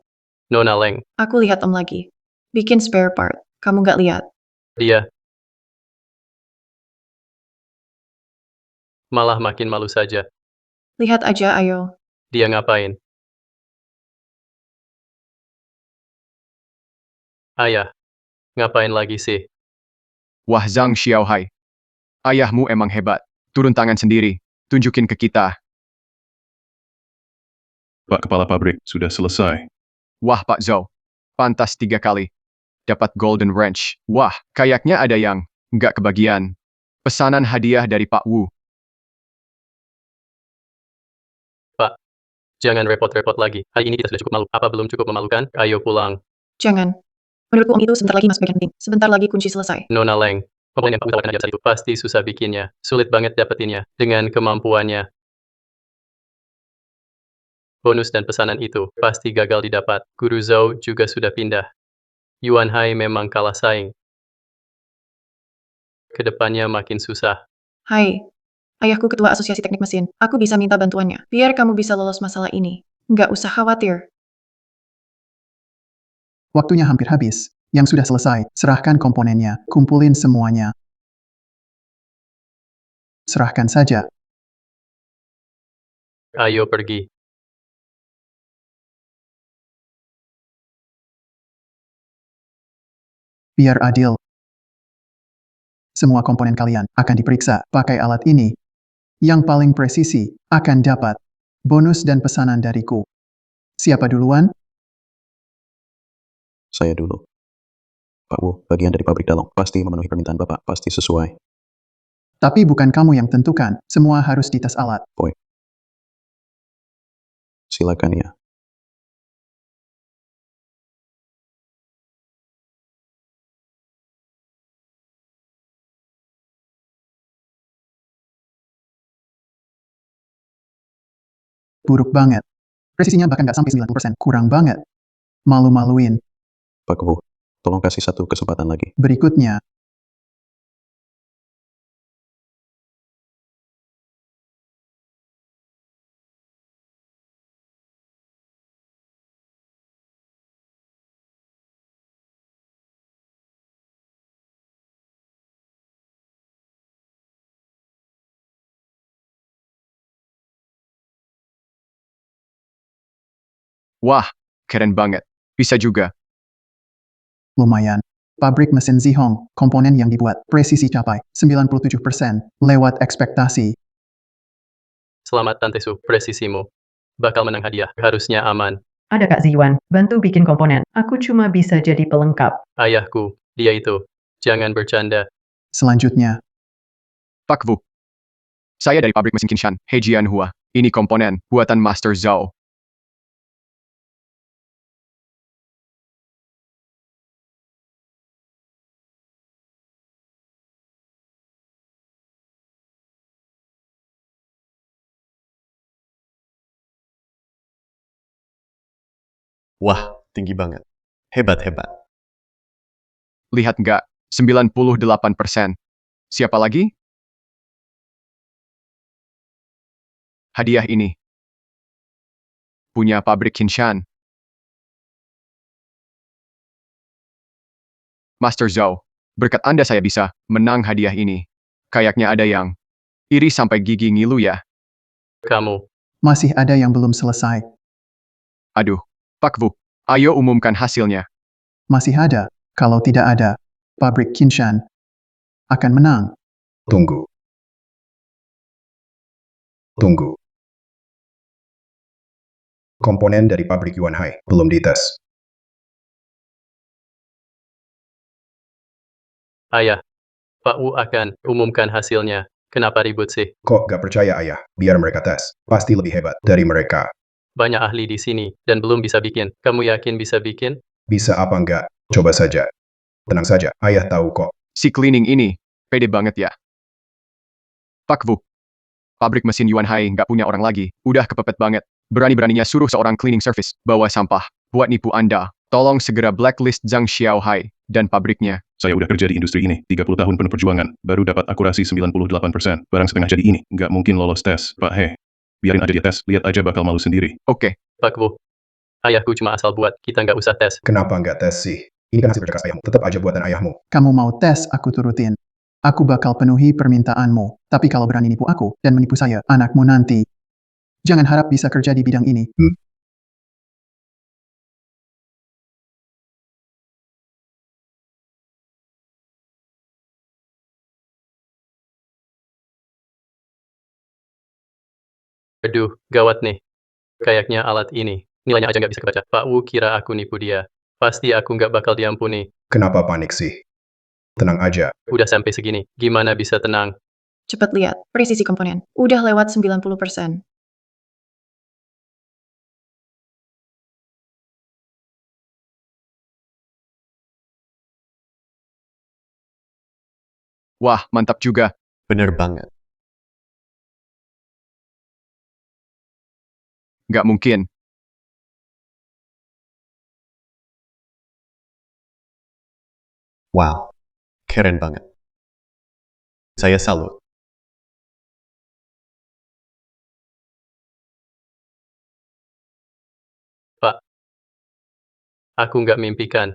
Nona Leng, aku lihat Om lagi. Bikin spare part. Kamu nggak lihat? dia malah makin malu saja. Lihat aja, ayo. Dia ngapain? Ayah, ngapain lagi sih? Wah Zhang Xiaohai. Ayahmu emang hebat. Turun tangan sendiri. Tunjukin ke kita. Pak Kepala Pabrik, sudah selesai. Wah Pak Zhou. Pantas 3 kali. dapat golden wrench. Wah, kayaknya ada yang nggak kebagian. Pesanan hadiah dari Pak Wu. Jangan repot-repot lagi. Hari ini kita sudah cukup malu. Apa belum cukup memalukan? Ayo pulang. Jangan. Menurutku om itu sebentar lagi masuk bagian penting. Sebentar lagi kunci selesai. Nona Leng, komponen yang Pak Wu tawarkan aja besar itu pasti susah bikinnya. Sulit banget dapetinnya. Dengan kemampuannya. Bonus dan pesanan itu pasti gagal didapat. Guru Zhou juga sudah pindah. Yuan Hai memang kalah saing. Kedepannya makin susah. Hai. Ayahku ketua asosiasi teknik mesin. Aku bisa minta bantuannya. Biar kamu bisa lolos masalah ini. Nggak usah khawatir. Waktunya hampir habis. Yang sudah selesai, serahkan komponennya, kumpulin semuanya. Serahkan saja. Ayo pergi. Biar adil. Semua komponen kalian akan diperiksa pakai alat ini. Yang paling presisi akan dapat bonus dan pesanan dariku. Siapa duluan? Saya dulu. Pak Wu, bagian dari pabrik Dalong. Pasti memenuhi permintaan Bapak. Pasti sesuai. Tapi bukan kamu yang tentukan. Semua harus dites alat. Silakan ya. Buruk banget. Presisinya bahkan nggak sampai 90%. Kurang banget. Malu-maluin. Pak Wu, tolong kasih satu kesempatan lagi. Berikutnya. Wah, keren banget. Bisa juga. Lumayan. Pabrik mesin Zihong, komponen yang dibuat, presisi capai 97%, lewat ekspektasi. Selamat Tante Su, presisimu. Bakal menang hadiah. Harusnya aman. Ada Kak Ziyuan, bantu bikin komponen. Aku cuma bisa jadi pelengkap. Ayahku, dia itu. Jangan bercanda. Selanjutnya, Pak Wu. Saya dari pabrik mesin Qinshan, He Jianhua. Ini komponen buatan Master Zhou. Wah, tinggi banget. Hebat-hebat. Lihat nggak? 98%. Siapa lagi? Hadiah ini. Punya pabrik Qinshan. Master Zhou. Berkat Anda saya bisa menang hadiah ini. Kayaknya ada yang iri sampai gigi ngilu ya. Kamu. masih ada yang belum selesai. Aduh, Pak Wu, ayo umumkan hasilnya. Masih ada. Kalau tidak ada, pabrik Qinshan akan menang. Tunggu. Tunggu. Komponen dari pabrik Yuan Hai belum dites. Ayah, Pak Wu akan umumkan hasilnya. Kenapa ribut sih? Kok gak percaya ayah? Biar mereka tes. Pasti lebih hebat dari mereka. Banyak ahli di sini, dan belum bisa bikin. Kamu yakin bisa bikin? Bisa apa enggak? Coba saja. Tenang saja, ayah tahu kok. Si cleaning ini, pede banget ya. Pak Wu, pabrik mesin Yuan Hai nggak punya orang lagi, udah kepepet banget. Berani-beraninya suruh seorang cleaning service bawa sampah, buat nipu Anda. Tolong segera blacklist Zhang Xiaohai dan pabriknya. Saya udah kerja di industri ini, 30 tahun penuh perjuangan, baru dapat akurasi 98%. Barang setengah jadi ini, nggak mungkin lolos tes, Pak He. Biarin aja dia tes, lihat aja bakal malu sendiri. Oke, Pak Wu, ayahku cuma asal buat, kita nggak usah tes. Kenapa nggak tes sih? Ini kan hasil kerja keras ayahmu. Tetap aja buatan ayahmu. Kamu mau tes, aku turutin. Aku bakal penuhi permintaanmu. Tapi kalau berani nipu aku dan menipu saya, anakmu nanti. Jangan harap bisa kerja di bidang ini. Aduh, gawat nih. Kayaknya alat ini, nilainya aja nggak bisa kebaca. Pak Wu kira aku nipu dia. Pasti aku nggak bakal diampuni. Kenapa panik sih? Tenang aja. Udah sampai segini, gimana bisa tenang? Cepat lihat, presisi komponen. Udah lewat 90%. Wah, mantap juga. Bener banget. Nggak mungkin. Wow. Keren banget. Saya salut. Pak, aku nggak mimpikan.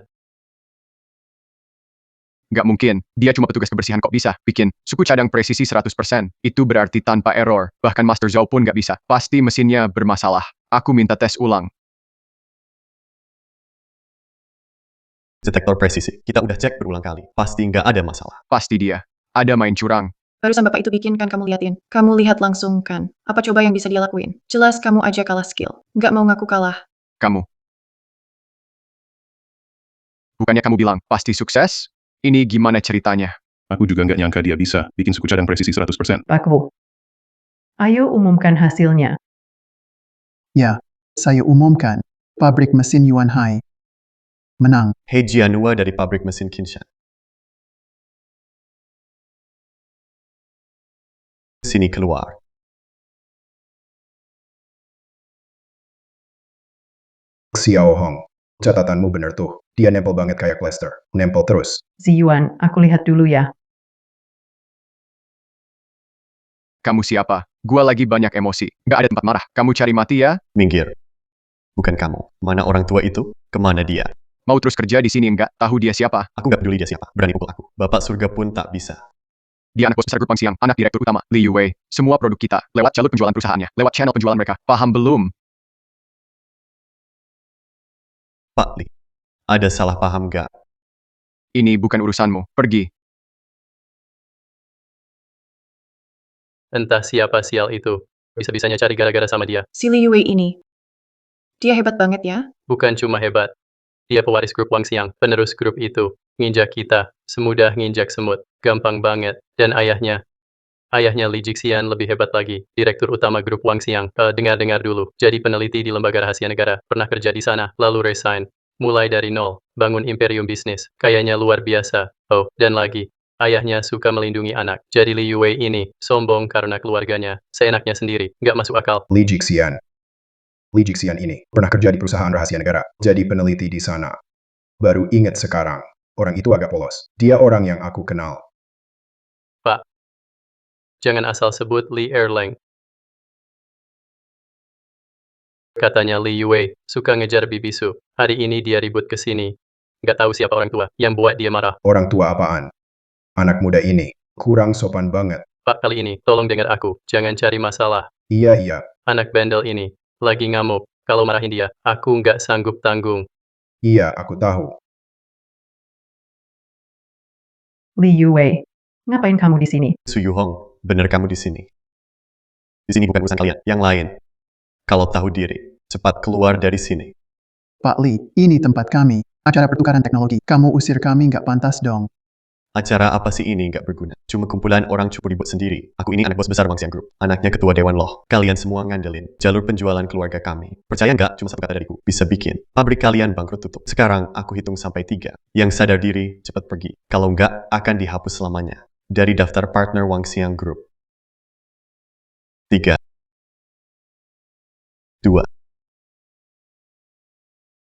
Nggak mungkin. Dia cuma petugas kebersihan kok bisa bikin suku cadang presisi 100%. Itu berarti tanpa error. Bahkan Master Zhou pun nggak bisa. Pasti mesinnya bermasalah. Aku minta tes ulang. Detektor presisi. Kita udah cek berulang kali. Pasti nggak ada masalah. Pasti dia. Ada main curang. Barusan bapak itu bikin kan kamu liatin. Kamu lihat langsung kan. Apa coba yang bisa dia lakuin? Jelas kamu aja kalah skill. Nggak mau ngaku kalah. Kamu. Bukannya kamu bilang, pasti sukses? Ini gimana ceritanya? Aku juga nggak nyangka dia bisa bikin suku cadang presisi 100%. Pak Wu. Ayo umumkan hasilnya. Ya, saya umumkan. Pabrik mesin Yuan Hai menang. Hei Jianhua dari pabrik mesin Qinshan. Sini keluar. Xiao Hong. Catatanmu bener tuh. Dia nempel banget kayak Lester. Nempel terus. Ziyuan, aku lihat dulu ya. Kamu siapa? Gua lagi banyak emosi. Nggak ada tempat marah. Kamu cari mati ya? Minggir. Bukan kamu. Mana orang tua itu? Kemana dia? Mau terus kerja di sini nggak? Tahu dia siapa? Aku nggak peduli dia siapa. Berani pukul aku. Bapak surga pun tak bisa. Dia anak bos besar grup Wangxiang, anak direktur utama, Li Yuwei. Semua produk kita, lewat jalur penjualan perusahaannya, lewat channel penjualan mereka. Paham belum? Pak Li. Ada salah paham nggak? Ini bukan urusanmu. Pergi. Entah siapa sial itu. Bisa-bisanya cari gara-gara sama dia. Si Li Yue ini. Dia hebat banget ya. Bukan cuma hebat. Dia pewaris grup Wangxiang, penerus grup itu. Nginjak kita, semudah nginjak semut. Gampang banget. Dan ayahnya Li Jixian lebih hebat lagi. Direktur utama grup Wangxiang. Dengar-dengar dulu. Jadi peneliti di lembaga rahasia negara. Pernah kerja di sana, lalu resign. Mulai dari nol. Bangun imperium bisnis. Kayaknya luar biasa. Oh, dan lagi. Ayahnya suka melindungi anak. Jadi Li Yue ini, sombong karena keluarganya. Seenaknya sendiri. Nggak masuk akal. Li Jixian. Li Jixian ini pernah kerja di perusahaan rahasia negara. Jadi peneliti di sana. Baru inget sekarang. Orang itu agak polos. Dia orang yang aku kenal. Pak. Jangan asal sebut Li Erlang. Katanya Li Yue, suka ngejar Bibisu. Hari ini dia ribut ke sini. Nggak tahu siapa orang tua yang buat dia marah. Orang tua apaan? Anak muda ini. Kurang sopan banget. Pak, kali ini, tolong dengar aku. Jangan cari masalah. Iya. Anak bandel ini, lagi ngamuk. Kalau marahin dia, aku nggak sanggup tanggung. Iya, aku tahu. Li Yue, ngapain kamu di sini? Su Yuhong, bener kamu di sini. Di sini bukan urusan kalian. Yang lain. Kalau tahu diri, cepat keluar dari sini. Pak Li, ini tempat kami. Acara pertukaran teknologi. Kamu usir kami nggak pantas dong. Acara apa sih ini nggak berguna? Cuma kumpulan orang cupu ribut sendiri. Aku ini anak bos besar Wangxiang Group. Anaknya ketua Dewan Loh. Kalian semua ngandelin jalur penjualan keluarga kami. Percaya nggak? Cuma satu kata dariku. Bisa bikin pabrik kalian bangkrut tutup. Sekarang aku hitung sampai 3. Yang sadar diri, cepat pergi. Kalau nggak, akan dihapus selamanya. Dari daftar partner Wangxiang Group. 3. 2.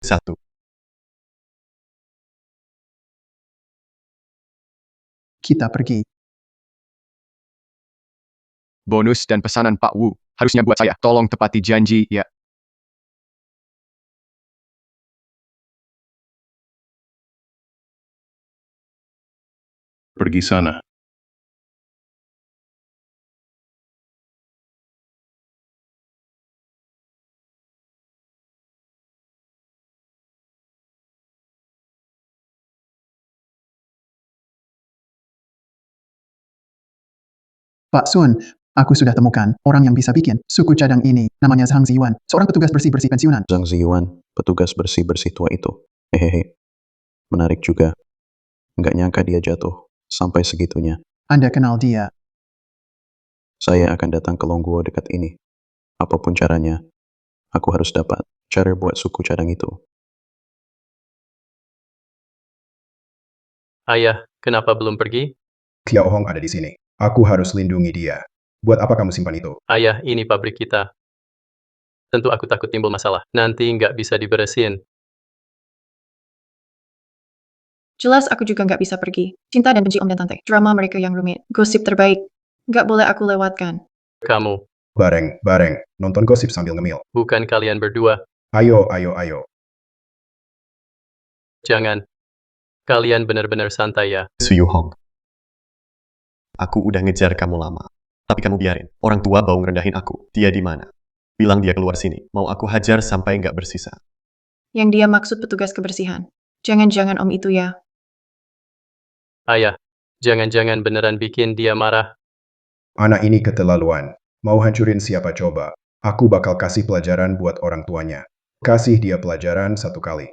1. Kita pergi. Bonus dan pesanan Pak Wu. Harusnya buat saya. Tolong tepati janji, ya. Pergi sana. Pak Sun, aku sudah temukan orang yang bisa bikin suku cadang ini. Namanya Zhang Ziyuan, seorang petugas bersih-bersih pensiunan. Zhang Ziyuan, petugas bersih-bersih tua itu. Hehehe. Menarik juga. Nggak nyangka dia jatuh. Sampai segitunya. Anda kenal dia. Saya akan datang ke Longguo dekat ini. Apapun caranya, aku harus dapat cara buat suku cadang itu. Ayah, kenapa belum pergi? Xiao Hong ada di sini. Aku harus lindungi dia. Buat apa kamu simpan itu? Ayah, ini pabrik kita. Tentu aku takut timbul masalah. Nanti nggak bisa diberesin. Jelas aku juga nggak bisa pergi. Cinta dan benci om dan tante. Drama mereka yang rumit. Gosip terbaik. Nggak boleh aku lewatkan. Kamu, Bareng. Nonton gosip sambil ngemil. bukan kalian berdua. Ayo. Jangan. Kalian benar-benar santai ya. Su Yuhong. Aku udah ngejar kamu lama. Tapi kamu biarin. Orang tua bau ngerendahin aku. Dia di mana? Bilang dia keluar sini. Mau aku hajar sampai nggak bersisa. Yang dia maksud petugas kebersihan. Jangan-jangan om itu ya. Ayah, jangan-jangan beneran bikin dia marah. Anak ini keterlaluan. Mau hancurin siapa coba? Aku bakal kasih pelajaran buat orang tuanya. Kasih dia pelajaran 1 kali.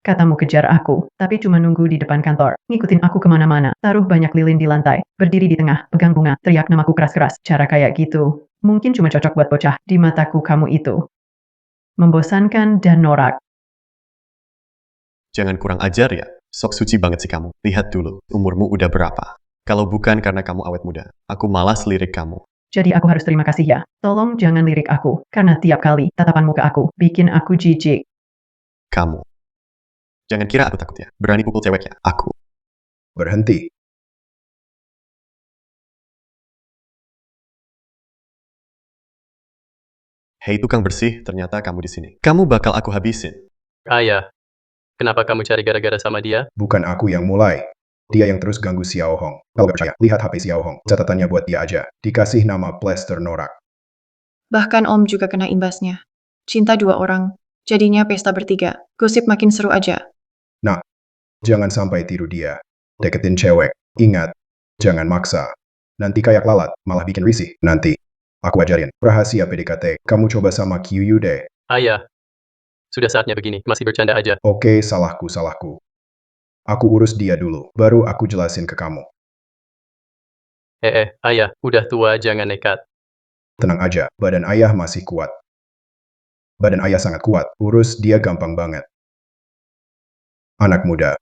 Katamu kejar aku, tapi cuma nunggu di depan kantor. Ngikutin aku kemana-mana, taruh banyak lilin di lantai, berdiri di tengah, pegang bunga, teriak namaku keras-keras. Cara kayak gitu, mungkin cuma cocok buat bocah. Di mataku kamu itu membosankan dan norak. Jangan kurang ajar ya. Sok suci banget sih kamu. Lihat dulu, umurmu udah berapa. Kalau bukan karena kamu awet muda, aku malas lirik kamu. Jadi aku harus terima kasih ya. Tolong jangan lirik aku, karena tiap kali tatapan muka aku bikin aku jijik. Kamu. Jangan kira aku takut ya. Berani pukul cewek ya. Aku. Berhenti. Hei tukang bersih, ternyata kamu di sini. Kamu bakal aku habisin. Ayah, kenapa kamu cari gara-gara sama dia? Bukan aku yang mulai. Dia yang terus ganggu Xiao Hong. Kalau gak percaya, lihat HP Xiao Hong. Catatannya buat dia aja. Dikasih nama Plester Norak. Bahkan om juga kena imbasnya. Cinta 2 orang. Jadinya pesta bertiga. Gosip makin seru aja. Nah, jangan sampai tiru dia. Deketin cewek. Ingat, jangan maksa. Nanti kayak lalat, malah bikin risih. Nanti, aku ajarin. Rahasia PDKT. Kamu coba sama Qiu deh. Ayah, sudah saatnya begini. Masih bercanda aja. Oke, salahku. Aku urus dia dulu, baru aku jelasin ke kamu. Ayah, udah tua jangan nekat. Tenang aja, badan ayah masih kuat. Badan ayah sangat kuat, urus dia gampang banget. Anak muda.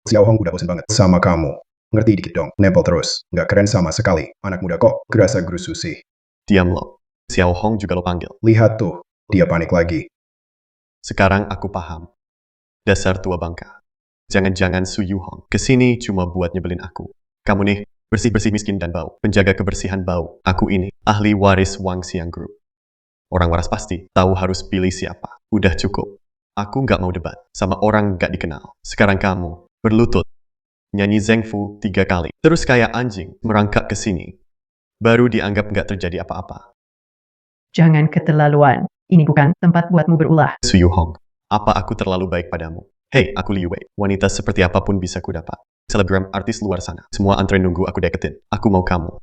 Xiao Hong udah bosen banget sama kamu. Ngerti dikit dong, nempel terus. Nggak keren sama sekali. Anak muda kok, gerasa gerusu sih. Diam lo. Xiao Hong juga lo panggil. Lihat tuh, dia panik lagi. Sekarang aku paham. Dasar tua bangka. Jangan-jangan Su Yuhong kesini cuma buat nyebelin aku. Kamu nih, bersih-bersih miskin dan bau. Penjaga kebersihan bau. Aku ini, ahli waris Wang Xiang Group. Orang waras pasti tahu harus pilih siapa. Udah cukup. Aku nggak mau debat sama orang nggak dikenal. Sekarang kamu berlutut. Nyanyi Zheng Fu 3 kali. Terus kayak anjing merangkak ke sini. Baru dianggap nggak terjadi apa-apa. Jangan keterlaluan. Ini bukan tempat buatmu berulah. Su Yuhong, apa aku terlalu baik padamu? Hei, aku Liu Wei. Wanita seperti apapun bisa ku dapat. Selebgram artis luar sana. Semua antre nunggu aku deketin. Aku mau kamu.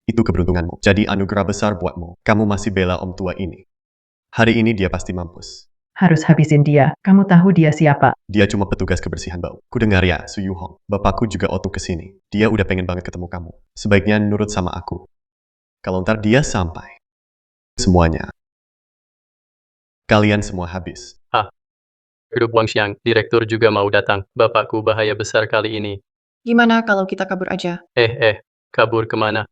Itu keberuntunganmu. Jadi anugerah besar buatmu. Kamu masih bela om tua ini. Hari ini dia pasti mampus. Harus habisin dia. Kamu tahu dia siapa? Dia cuma petugas kebersihan bau. Ku dengar ya, Su Yuhong. Bapakku juga otuk kesini. Dia udah pengen banget ketemu kamu. Sebaiknya nurut sama aku. Kalau ntar dia sampai. Semuanya. Kalian semua habis. Grup Wang Xiang, direktur juga mau datang. Bapakku bahaya besar kali ini. Gimana kalau kita kabur aja? Kabur kemana?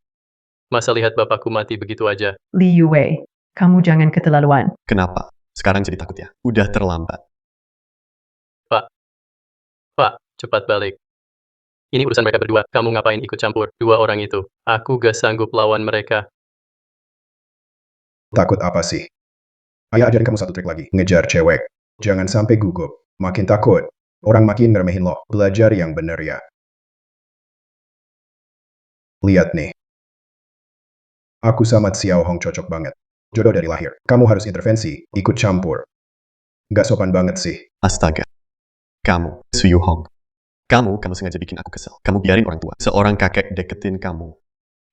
Masa lihat bapakku mati begitu aja? Liu Wei, kamu jangan keterlaluan. Kenapa? Sekarang jadi takut ya? Udah terlambat. Pak, cepat balik. Ini urusan mereka berdua. Kamu ngapain ikut campur? 2 orang itu. Aku gak sanggup lawan mereka. Takut apa sih? Ayah ajarin kamu 1 trik lagi. Ngejar cewek. Jangan sampai gugup. Makin takut, orang makin ngeremehin lo. Belajar yang bener ya. Lihat nih. Aku sama Xiao Hong cocok banget. Jodoh dari lahir. Kamu harus intervensi, ikut campur. Gak sopan banget sih. Astaga. Kamu, Su Yuhong. Kamu sengaja bikin aku kesel. Kamu biarin orang tua. Seorang kakek deketin kamu.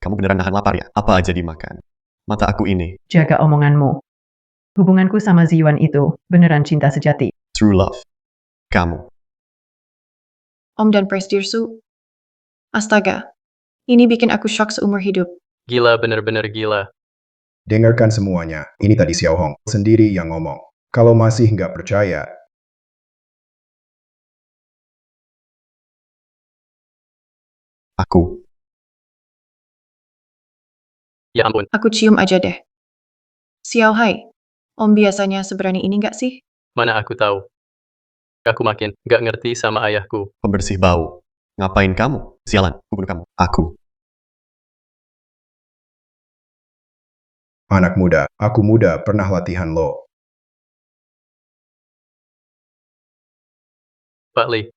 Kamu beneran nahan lapar ya? Apa aja dimakan? Mata aku ini, Jaga omonganmu. Hubunganku sama Ziyuan itu beneran cinta sejati. true love. Kamu. Om dan Presdirsu. Astaga. Ini bikin aku shock seumur hidup. Gila bener-bener gila. Dengarkan semuanya. Ini tadi Xiao Hong sendiri yang ngomong. Kalau masih nggak percaya, Aku. Ya ampun, Aku cium aja deh. Xiao Hai. Om biasanya seberani ini nggak sih? mana aku tahu. Aku makin gak ngerti sama ayahku. Pembersih bau. Ngapain kamu? Sialan, aku bunuh kamu. Aku. anak muda, aku muda pernah latihan lo. Pak Lee.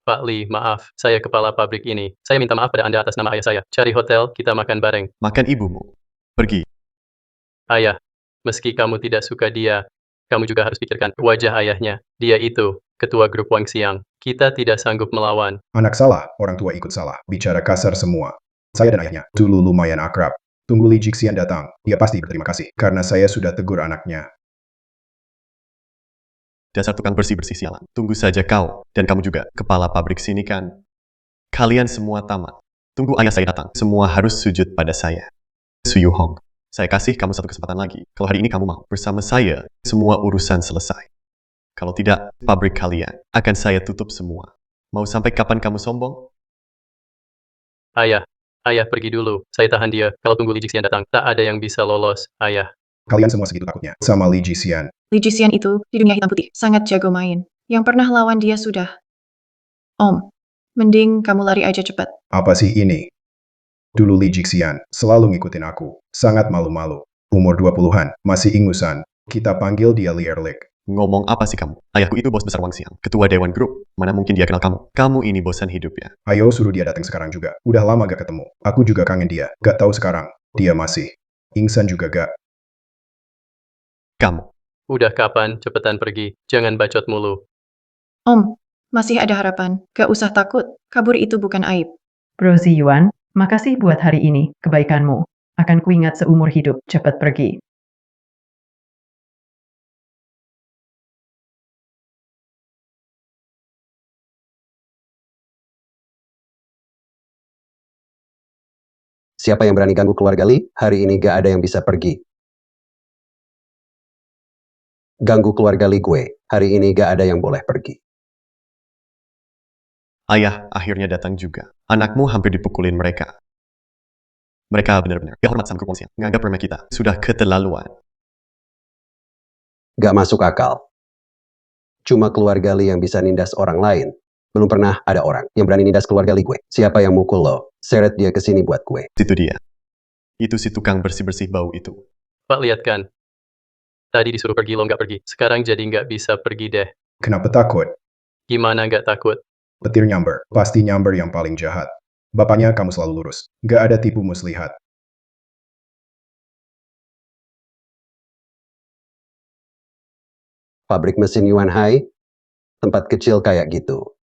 Pak Lee, maaf. Saya kepala pabrik ini. Saya minta maaf pada Anda atas nama ayah saya. Cari hotel, kita makan bareng. Makan ibumu. Pergi. Ayah, meski kamu tidak suka dia, kamu juga harus pikirkan wajah ayahnya. Dia itu, ketua grup Wang Xiang. Kita tidak sanggup melawan. Anak salah, orang tua ikut salah. Bicara kasar semua. Saya dan ayahnya dulu lumayan akrab. Tunggu Li Jixian datang. Dia pasti berterima kasih karena saya sudah tegur anaknya. Dasar tukang bersih-bersih sialan. Tunggu saja kau. Dan kamu juga. Kepala pabrik sini kan. Kalian semua tamat. Tunggu ayah saya datang. Semua harus sujud pada saya. Su Yu Hong. Saya kasih kamu satu kesempatan lagi. Kalau hari ini kamu mau bersama saya, semua urusan selesai. Kalau tidak, pabrik kalian akan saya tutup semua. Mau sampai kapan kamu sombong? Ayah, ayah pergi dulu. Saya tahan dia. Kalau tunggu Li Jixian datang, tak ada yang bisa lolos. Ayah. Kalian semua segitu takutnya sama Li Jixian. Li Jixian itu, di dunia hitam putih, sangat jago main. Yang pernah lawan dia sudah. Om, mending kamu lari aja cepat. Apa sih ini? Dulu Li Jixian selalu ngikutin aku. Sangat malu-malu. Umur 20-an, masih ingusan. Kita panggil dia Li Erlik. Ngomong apa sih kamu? Ayahku itu bos besar Wang Xiang, ketua Dewan Grup. Mana mungkin dia kenal kamu? Kamu ini bosan hidup ya. Ayo suruh dia datang sekarang juga. Udah lama gak ketemu. Aku juga kangen dia. Gak tahu sekarang. Dia masih. Ingsan juga gak. Kamu. Udah kapan? Cepetan pergi. Jangan bacot mulu. Om, masih ada harapan. Gak usah takut. Kabur itu bukan aib. Bro Ziyuan, makasih buat hari ini, kebaikanmu. Akan kuingat seumur hidup, cepat pergi. Siapa yang berani ganggu keluarga Li, hari ini gak ada yang bisa pergi. Ganggu keluarga Li gue, hari ini gak ada yang boleh pergi. Ayah akhirnya datang juga. Anakmu hampir dipukulin mereka. Mereka benar-benar gak hormat sama grup Wang Xiang. Nganggap remeh kita. Sudah keterlaluan. Gak masuk akal. Cuma keluarga Li yang bisa nindas orang lain. Belum pernah ada orang yang berani nindas keluarga Li gue. Siapa yang mukul lo? Seret dia ke sini buat gue. Itu dia. Itu si tukang bersih-bersih bau itu. Pak lihat kan. Tadi disuruh pergi lo nggak pergi. Sekarang jadi nggak bisa pergi deh. Kenapa takut? Gimana nggak takut? Petir nyamber. Pasti nyamber yang paling jahat. Bapaknya kamu selalu lurus. Gak ada tipu muslihat. Pabrik mesin Yuan Hai, tempat kecil kayak gitu.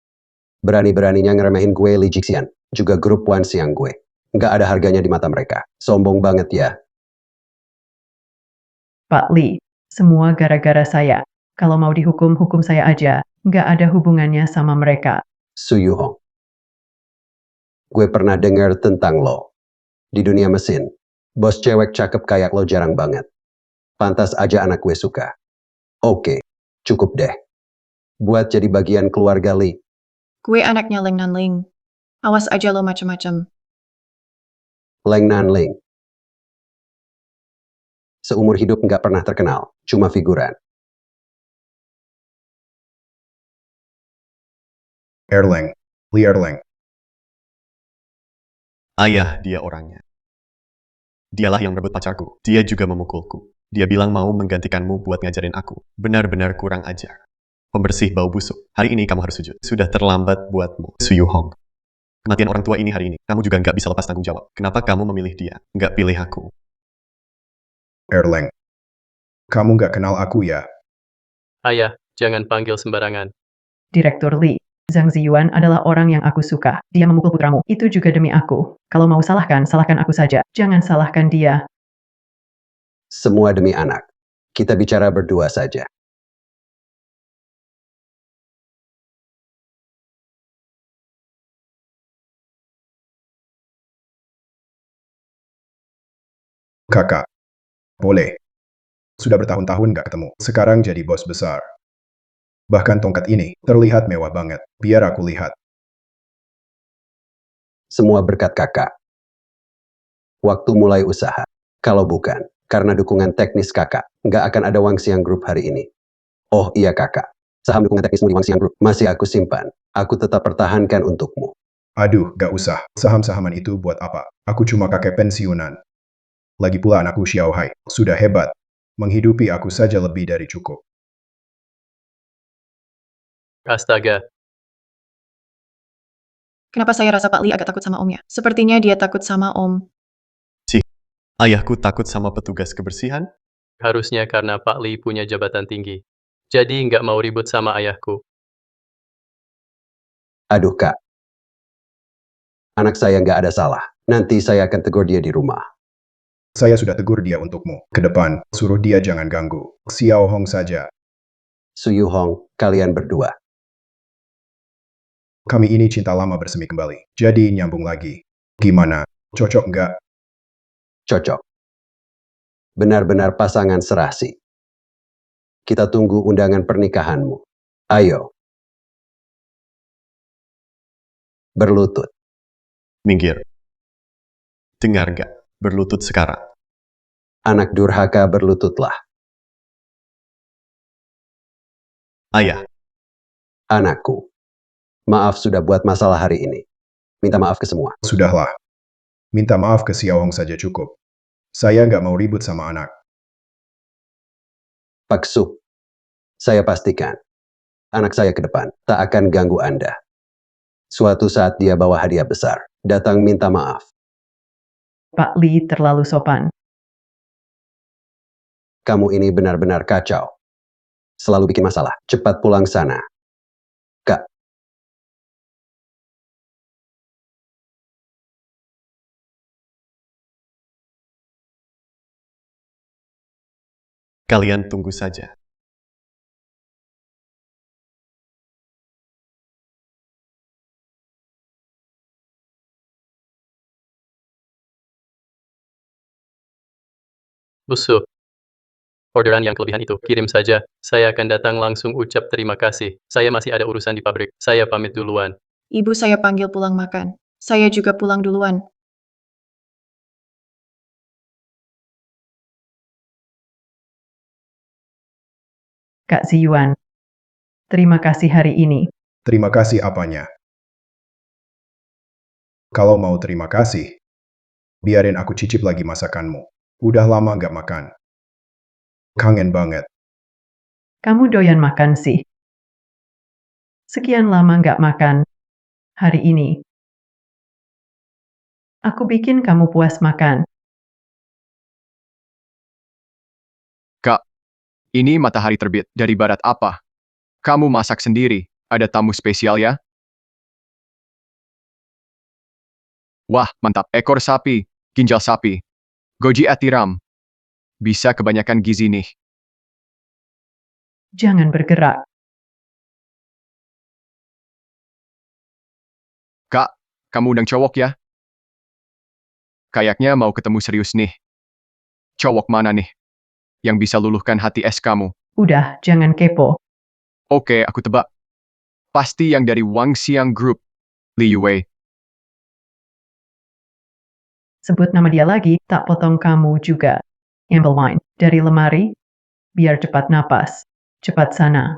Berani-beraninya ngeremehin gue Li Jixian, juga grup Wan Xiang gue. Nggak ada harganya di mata mereka. Sombong banget ya. Pak Lee, semua gara-gara saya. Kalau mau dihukum, hukum saya aja. Nggak ada hubungannya sama mereka. Su Yu Hong. Gue pernah dengar tentang lo. Di dunia mesin, bos cewek cakep kayak lo jarang banget. Pantas aja anak gue suka. Oke, cukup deh. Buat jadi bagian keluarga Li. Gue anaknya Leng Nan Ling. Awas aja lo macem-macem. Leng Nan Ling. Seumur hidup nggak pernah terkenal, cuma figuran. Erlang. Li Erlang. Ayah dia orangnya. Dialah yang merebut pacarku. Dia juga memukulku. Dia bilang mau menggantikanmu buat ngajarin aku. Benar-benar kurang ajar. Pembersih bau busuk. Hari ini kamu harus sujud. Sudah terlambat buatmu, Su Yu Hong. Kematian orang tua ini hari ini. Kamu juga nggak bisa lepas tanggung jawab. Kenapa kamu memilih dia? Nggak pilih aku. Erlang. Kamu nggak kenal aku ya? Ayah, jangan panggil sembarangan. Direktur Lee, Zhang Ziyuan adalah orang yang aku suka. Dia memukul putramu. Itu juga demi aku. Kalau mau salahkan, salahkan aku saja. Jangan salahkan dia. Semua demi anak. Kita bicara berdua saja. Kakak. Boleh. Sudah bertahun-tahun nggak ketemu. Sekarang jadi bos besar. Bahkan tongkat ini terlihat mewah banget. Biar aku lihat. Semua berkat kakak. Waktu mulai usaha. Kalau bukan, karena dukungan teknis kakak, nggak akan ada Wangxiang Group hari ini. Oh iya kakak, saham dukungan teknismu di Wangxiang Group masih aku simpan. Aku tetap pertahankan untukmu. Aduh, gak usah. Saham-sahaman itu buat apa? Aku cuma kakek pensiunan. Lagi pula anakku Xiao Hai sudah hebat. Menghidupi aku saja lebih dari cukup. Astaga, Kenapa saya rasa Pak Li agak takut sama Omnya? Sepertinya dia takut sama Om. Ayahku takut sama petugas kebersihan? harusnya karena Pak Li punya jabatan tinggi. Jadi nggak mau ribut sama ayahku. Aduh kak. Anak saya nggak ada salah. Nanti saya akan tegur dia di rumah. Saya sudah tegur dia untukmu. Ke depan, suruh dia jangan ganggu. Xiao Hong saja. Su Yu Hong, kalian berdua. Kami ini cinta lama bersemi kembali. Jadi nyambung lagi. Gimana? Cocok nggak? Cocok. Benar-benar pasangan serasi. Kita tunggu undangan pernikahanmu. Ayo. Berlutut. Minggir. Dengar nggak? Berlutut sekarang. Anak durhaka berlututlah. Ayah, Anakku. Maaf sudah buat masalah hari ini. Minta maaf ke semua. Sudahlah. Minta maaf ke Xiao Hong saja cukup. Saya nggak mau ribut sama anak. Pak Su. Saya pastikan. Anak saya ke depan tak akan ganggu Anda. Suatu saat dia bawa hadiah besar. Datang minta maaf. Pak Li terlalu sopan. Kamu ini benar-benar kacau. Selalu bikin masalah. Cepat pulang sana. Kak. kalian tunggu saja. Busuk. Orderan yang kelebihan itu, kirim saja. Saya akan datang langsung ucap terima kasih. Saya masih ada urusan di pabrik. Saya pamit duluan. Ibu saya panggil pulang makan. Saya juga pulang duluan. Kak Ziyuan. Terima kasih hari ini. Terima kasih apanya? Kalau mau terima kasih, biarin aku cicip lagi masakanmu. Udah lama nggak makan. Kangen banget. Kamu doyan makan sih. Sekian lama nggak makan. Hari ini. Aku bikin kamu puas makan. Kak, ini matahari terbit dari barat apa? Kamu masak sendiri. Ada tamu spesial ya? Wah, mantap. Ekor sapi, ginjal sapi. Goji atiram. Bisa kebanyakan gizi nih. Jangan bergerak. Kak, kamu undang cowok ya? Kayaknya mau ketemu serius nih. Cowok mana nih? Yang bisa luluhkan hati es kamu? Udah, jangan kepo. Oke, aku tebak. Pasti yang dari Wangxiang Group. Li Yue. Sebut nama dia lagi, tak potong kamu juga. Ambil wine dari lemari, biar cepat napas. Cepat sana.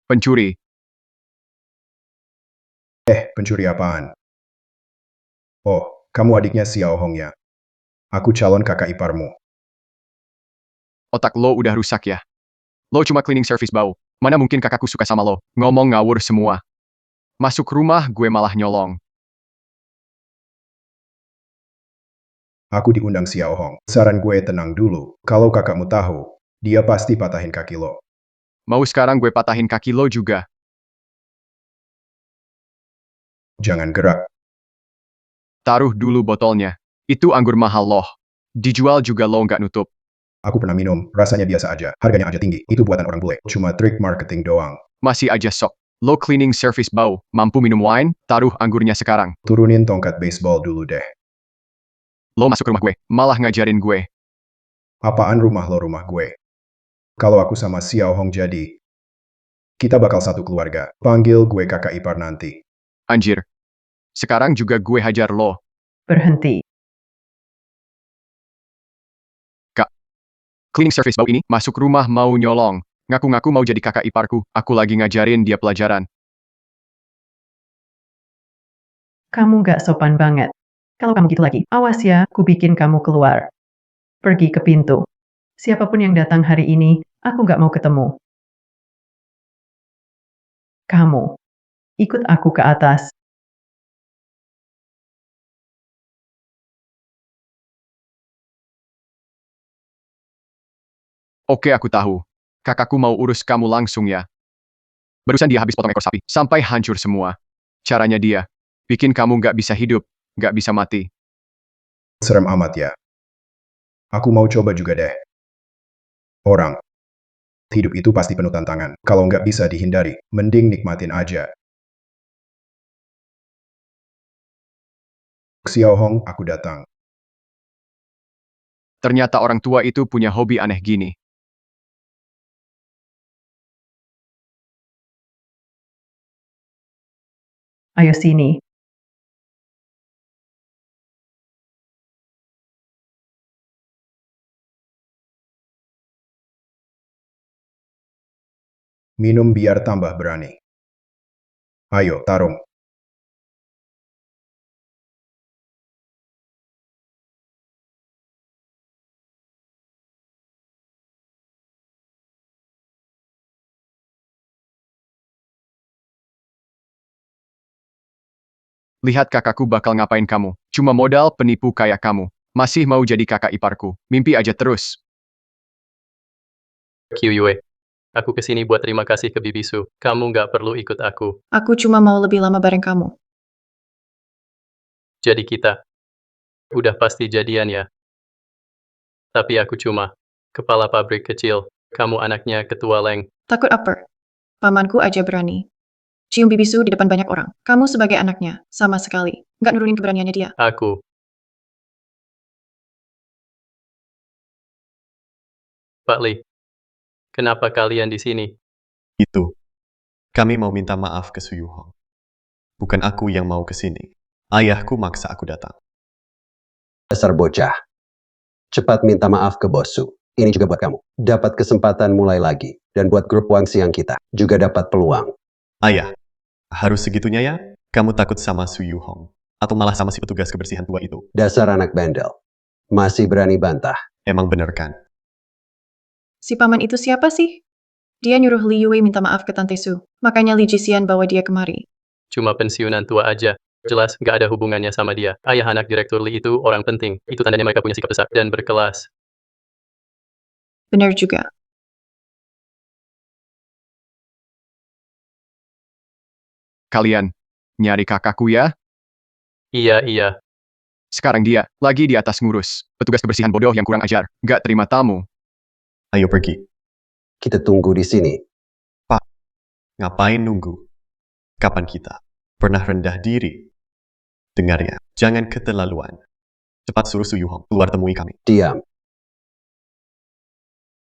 Pencuri. Pencuri apaan? Oh, kamu adiknya Xiao Hong ya? Aku calon kakak iparmu. Otak lo udah rusak ya? Lo cuma cleaning service bau. Mana mungkin kakakku suka sama lo? Ngomong ngawur semua. Masuk rumah gue malah nyolong. Aku diundang Xiao Hong. Saran gue tenang dulu. Kalau kakakmu tahu, dia pasti patahin kaki lo. Mau sekarang gue patahin kaki lo juga. Jangan gerak. Taruh dulu botolnya. Itu anggur mahal loh. Dijual juga lo nggak nutup. Aku pernah minum, rasanya biasa aja. Harganya aja tinggi. Itu buatan orang bule. Cuma trik marketing doang. Masih aja sok. Lo cleaning service bau, mampu minum wine, taruh anggurnya sekarang. Turunin tongkat baseball dulu deh. Lo masuk rumah gue, malah ngajarin gue. Apaan rumah lo rumah gue? Kalau aku sama Xiao Hong jadi, kita bakal satu keluarga. Panggil gue kakak ipar nanti. Anjir. Sekarang juga gue hajar lo. Berhenti. Cleaning service bau ini masuk rumah mau nyolong. Ngaku-ngaku mau jadi kakak iparku, aku lagi ngajarin dia pelajaran. Kamu gak sopan banget. Kalau kamu gitu lagi, awas ya, ku bikin kamu keluar. Pergi ke pintu. Siapapun yang datang hari ini, aku gak mau ketemu. Kamu, ikut aku ke atas. Oke, aku tahu. Kakakku mau urus kamu langsung ya. Barusan dia habis potong ekor sapi, sampai hancur semua. Caranya dia, bikin kamu nggak bisa hidup, nggak bisa mati. Serem amat ya. Aku mau coba juga deh. Orang. Hidup itu pasti penuh tantangan. Kalau nggak bisa dihindari, mending nikmatin aja. Xiao Hong, aku datang. Ternyata orang tua itu punya hobi aneh gini. Ayo sini. Minum biar tambah berani. Ayo, tarung. Lihat kakakku bakal ngapain kamu. Cuma modal penipu kayak kamu. Masih mau jadi kakak iparku. Mimpi aja terus. Kyuyue. Aku kesini buat terima kasih ke Bibisu. Kamu nggak perlu ikut aku. Aku cuma mau lebih lama bareng kamu. Jadi kita. Udah pasti jadian ya. Tapi aku cuma kepala pabrik kecil. Kamu anaknya ketua Leng. Takut apa? Pamanku aja berani. Cium bibisu di depan banyak orang. Kamu sebagai anaknya, sama sekali. Nggak nurunin keberaniannya dia. Aku. Pak Li. Kenapa kalian di sini? Itu. Kami mau minta maaf ke Suyuhong. Bukan aku yang mau ke sini. Ayahku maksa aku datang. Dasar bocah. Cepat minta maaf ke bossu. Ini juga buat kamu. Dapat kesempatan mulai lagi. Dan buat grup Wang Siang kita. Juga dapat peluang. Ayah, harus segitunya ya? Kamu takut sama Suyuhong? Atau malah sama si petugas kebersihan tua itu? Dasar anak bandel. Masih berani bantah. Emang bener kan? Si paman itu siapa sih? Dia nyuruh Li Yue minta maaf ke Tante Su. Makanya Li Jisian bawa dia kemari. Cuma pensiunan tua aja. Jelas nggak ada hubungannya sama dia. Ayah anak Direktur Li itu orang penting. Itu tandanya mereka punya sikap besar dan berkelas. Benar juga. Kalian, nyari kakakku ya? Iya. Sekarang dia, lagi di atas ngurus. Petugas kebersihan bodoh yang kurang ajar. Nggak terima tamu. Ayo pergi. Kita tunggu di sini. Ngapain nunggu? Kapan kita pernah rendah diri? Dengar ya, jangan keterlaluan. Cepat suruh Suyuhong keluar temui kami. Diam.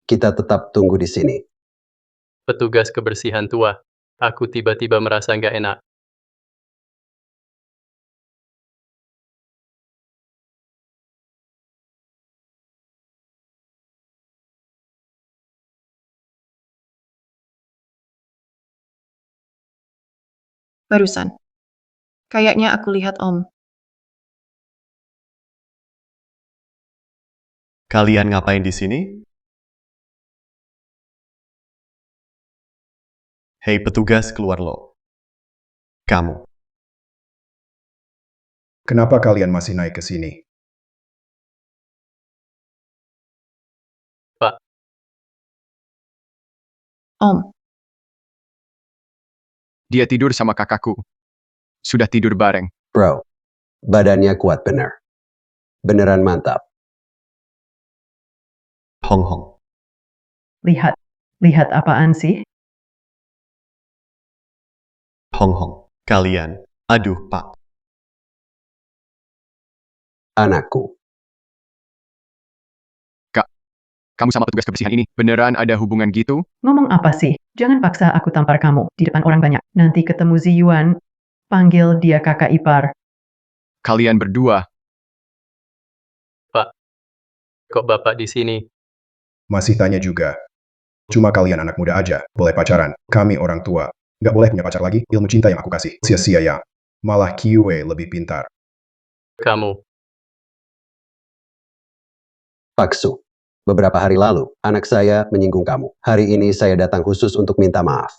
Kita tetap tunggu di sini. Petugas kebersihan tua. Aku tiba-tiba merasa nggak enak. Barusan. Kayaknya aku lihat Om. Kalian ngapain di sini? Hei petugas, keluar lo. Kamu. Kenapa kalian masih naik ke sini? Pak. Om. Dia tidur sama kakakku. Sudah tidur bareng. Bro. Badannya kuat bener. Beneran mantap. Hong. Lihat. Lihat apaan sih? Hong Hong, kalian. Aduh, Pak. Anakku, Kamu sama petugas kebersihan ini, beneran ada hubungan gitu? Ngomong apa sih? Jangan paksa aku tampar kamu di depan orang banyak. Nanti ketemu Ziyuan, panggil dia kakak ipar. Kalian berdua, Kok Bapak di sini? Masih tanya juga. Cuma kalian anak muda aja, boleh pacaran. Kami orang tua. Nggak boleh punya pacar lagi, ilmu cinta yang aku kasih. Sia-sia ya. Malah Kiwe lebih pintar. Kamu. Paksu. Beberapa hari lalu, anak saya menyinggung kamu. Hari ini saya datang khusus untuk minta maaf.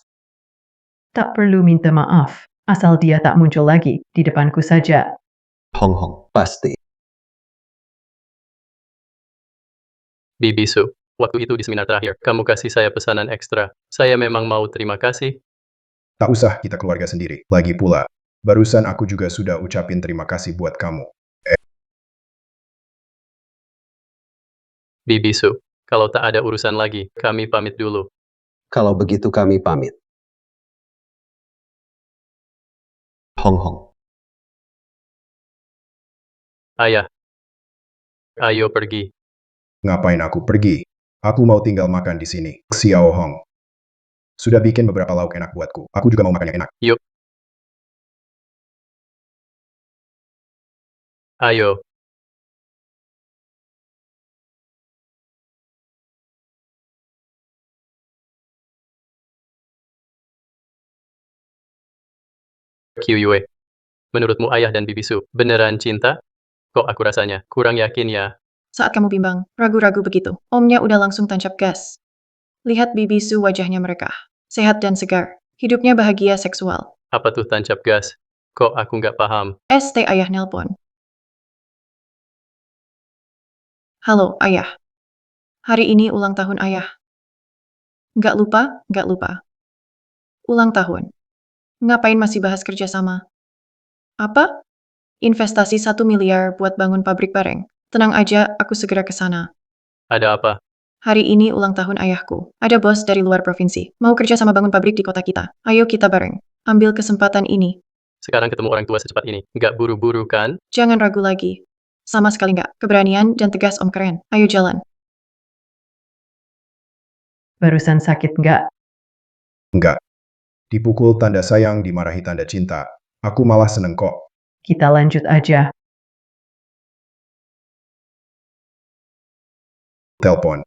Tak perlu minta maaf, asal dia tak muncul lagi di depanku saja. Hong Hong. Pasti. Bibi Su, waktu itu di seminar terakhir, kamu kasih saya pesanan ekstra. Saya memang mau terima kasih. Tak usah, kita keluarga sendiri. Lagi pula, barusan aku juga sudah ucapin terima kasih buat kamu. Bibi Su, kalau tak ada urusan lagi, kami pamit dulu. Kalau begitu kami pamit. Hong Hong. Ayah. Ayo pergi. Ngapain aku pergi? Aku mau tinggal makan di sini. Xiao Hong. Sudah bikin beberapa lauk enak buatku. Aku juga mau makan yang enak. Yuk. Ayo. Kyuyue. Menurutmu ayah dan Bibi Su beneran cinta? Kok aku rasanya kurang yakin ya? Saat kamu bimbang, ragu-ragu begitu, omnya udah langsung tancap gas. Lihat Bibi Su wajahnya mereka. Sehat dan segar. Hidupnya bahagia seksual. Apa tuh tancap gas? Kok aku nggak paham? ST ayah nelpon. Halo, ayah. Hari ini ulang tahun ayah. Nggak lupa, nggak lupa. Ulang tahun. Ngapain masih bahas kerjasama? Apa? Investasi 1 miliar buat bangun pabrik bareng. Tenang aja, aku segera ke sana. Ada apa? Hari ini ulang tahun ayahku. Ada bos dari luar provinsi. Mau kerja sama bangun pabrik di kota kita. Ayo kita bareng. Ambil kesempatan ini. Sekarang ketemu orang tua secepat ini. Nggak buru-buru kan? Jangan ragu lagi. Sama sekali nggak. Keberanian dan tegas om keren. Ayo jalan. Barusan sakit nggak? Enggak. Dipukul tanda sayang, dimarahi tanda cinta. Aku malah seneng kok. Kita lanjut aja. Telepon.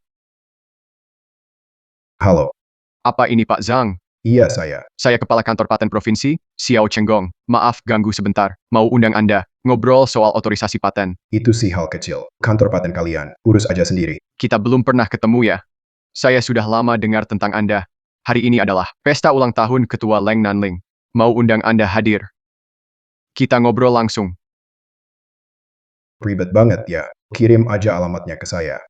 Halo. apa ini Pak Zhang? Iya saya. Saya Kepala Kantor Paten Provinsi, Xiao Chenggong. Maaf ganggu sebentar. Mau undang Anda, ngobrol soal otorisasi paten. Itu sih hal kecil. Kantor paten kalian, urus aja sendiri. Kita belum pernah ketemu ya. Saya sudah lama dengar tentang Anda. Hari ini adalah pesta ulang tahun Ketua Leng Nanling. Mau undang Anda hadir. Kita ngobrol langsung. Ribet banget ya. Kirim aja alamatnya ke saya.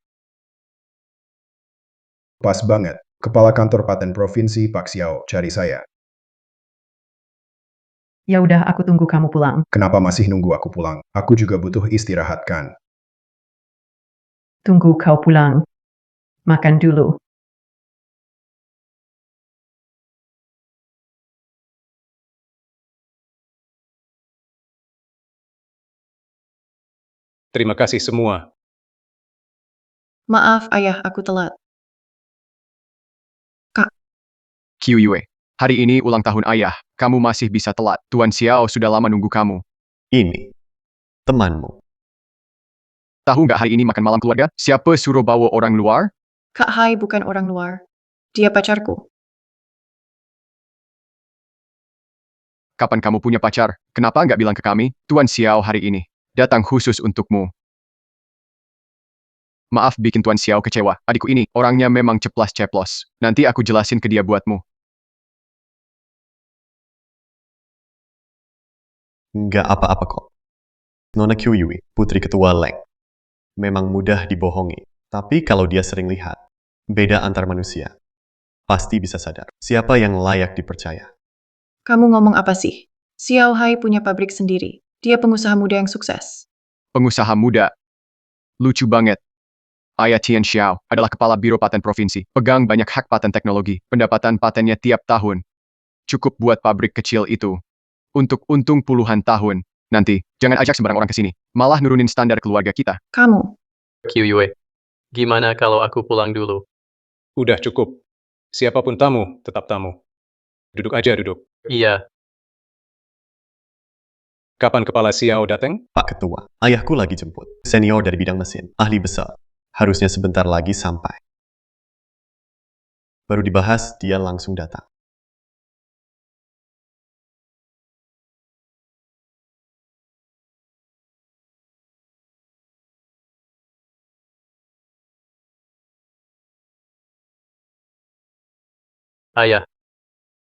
Pas banget. Kepala Kantor Paten Provinsi Pak Xiao cari saya. Ya udah, aku tunggu kamu pulang. Kenapa masih nunggu aku pulang? Aku juga butuh istirahat kan. Tunggu kau pulang. Makan dulu. Terima kasih semua. Maaf ayah, aku telat. Kyuyue, hari ini ulang tahun ayah. Kamu masih bisa telat. Tuan Xiao sudah lama nunggu kamu. Ini. Temanmu. Tahu nggak hari ini makan malam keluarga? Siapa suruh bawa orang luar? Kak Hai bukan orang luar. Dia pacarku. Kapan kamu punya pacar? Kenapa nggak bilang ke kami? Tuan Xiao hari ini datang khusus untukmu. Maaf bikin Tuan Xiao kecewa. Adikku ini, orangnya memang ceplas-ceplos. Nanti aku jelasin ke dia buatmu. Nggak apa-apa kok. Nona Kyuyui, putri ketua Leng. Memang mudah dibohongi. Tapi kalau dia sering lihat beda antar manusia, pasti bisa sadar siapa yang layak dipercaya. Kamu ngomong apa sih? Xiao Hai punya pabrik sendiri. Dia pengusaha muda yang sukses. Pengusaha muda. Lucu banget. Ayah Tian Xiao adalah kepala Biro Paten Provinsi. Pegang banyak hak paten teknologi. Pendapatan patennya tiap tahun cukup buat pabrik kecil itu. Untuk untung puluhan tahun. Nanti, jangan ajak sembarang orang ke sini. Malah nurunin standar keluarga kita. Kamu. QUE. Gimana kalau aku pulang dulu? Udah cukup. Siapapun tamu, tetap tamu. Duduk aja, duduk. Iya, Kapan Kepala Xiao datang? Pak Ketua, ayahku lagi jemput. Senior dari bidang mesin, ahli besar. Harusnya sebentar lagi sampai. Baru dibahas, dia langsung datang. ayah.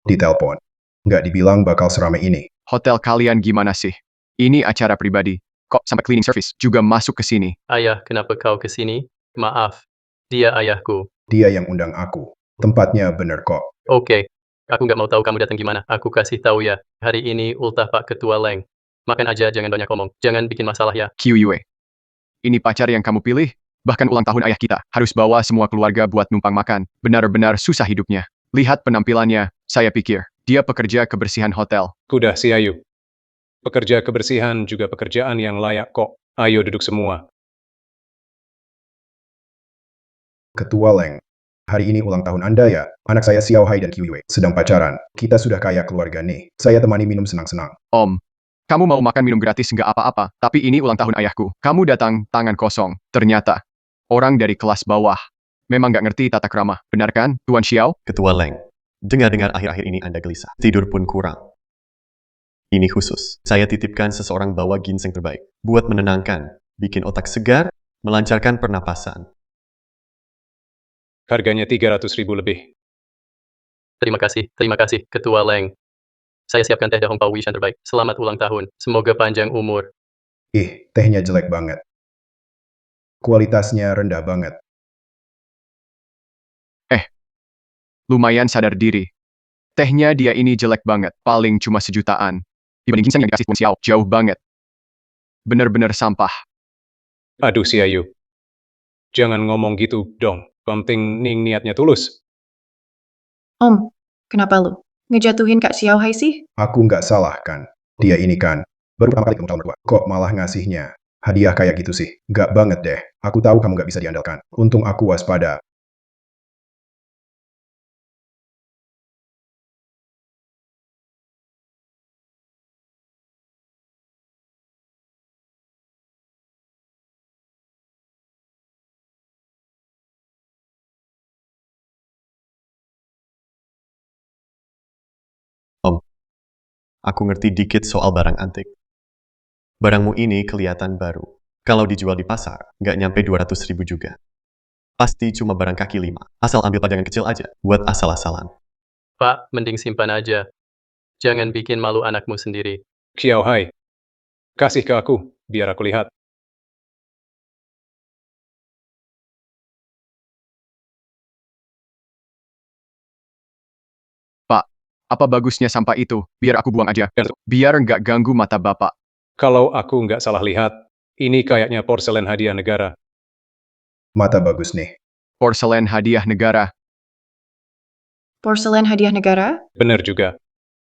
Ditelepon. Nggak dibilang bakal seramai ini. Hotel kalian gimana sih? Ini acara pribadi. Kok sampai cleaning service juga masuk ke sini? Ayah, kenapa kau ke sini? Maaf. Dia ayahku. Dia yang undang aku. Tempatnya bener kok. Oke. Aku nggak mau tahu kamu datang gimana. Aku kasih tahu ya. Hari ini ultah Pak Ketua Leng. Makan aja, jangan banyak ngomong. Jangan bikin masalah ya. QUE. Ini pacar yang kamu pilih? Bahkan ulang tahun ayah kita. Harus bawa semua keluarga buat numpang makan. Benar-benar susah hidupnya. Lihat penampilannya, saya pikir. Dia pekerja kebersihan hotel. Kudah si Ayu. Pekerja kebersihan juga pekerjaan yang layak kok. Ayo duduk semua. Ketua Leng. Hari ini ulang tahun Anda ya? Anak saya Xiao Hai dan Kiwi sedang pacaran. Kita sudah kayak keluarga nih. Saya temani minum senang-senang. Om, kamu mau makan minum gratis nggak apa-apa, tapi ini ulang tahun ayahku. Kamu datang tangan kosong. Ternyata, orang dari kelas bawah. Memang nggak ngerti tata krama. Benar kan, Tuan Xiao? Ketua Leng, dengar-dengar akhir-akhir ini Anda gelisah. Tidur pun kurang. Ini khusus. Saya titipkan seseorang bawa ginseng terbaik. Buat menenangkan, bikin otak segar, melancarkan pernapasan. Harganya 300.000 lebih. Terima kasih, Ketua Leng. Saya siapkan teh dahong pawi yang terbaik. Selamat ulang tahun. Semoga panjang umur. Ih, tehnya jelek banget. Kualitasnya rendah banget. Lumayan sadar diri. Tehnya dia ini jelek banget, paling cuma sejutaan. Dibanding ginseng yang dikasih Tuan Xiao, jauh banget. Bener-bener sampah. Aduh si Ayu. Jangan ngomong gitu dong. Penting ning niatnya tulus. Om, kenapa lu? Ngejatuhin Kak Xiao Hai sih? Aku nggak salah kan? Dia ini kan. Baru pertama kali ketemu calon mertua. Kok malah ngasihnya? Hadiah kayak gitu sih. Nggak banget deh. Aku tahu kamu nggak bisa diandalkan. Untung aku waspada. Aku ngerti dikit soal barang antik. Barangmu ini kelihatan baru. Kalau dijual di pasar, nggak nyampe 200.000 juga. Pasti cuma barang kaki 5. Asal ambil pajangan kecil aja, buat asal-asalan. Pak, mending simpan aja. Jangan bikin malu anakmu sendiri. Xiao Hai. Kasih ke aku, biar aku lihat. Apa bagusnya sampah itu? Biar aku buang aja. Biar nggak ganggu mata bapak. Kalau aku nggak salah lihat, ini kayaknya porselen hadiah negara. Mata bagus nih. Porselen hadiah negara. Porselen hadiah negara? Bener juga.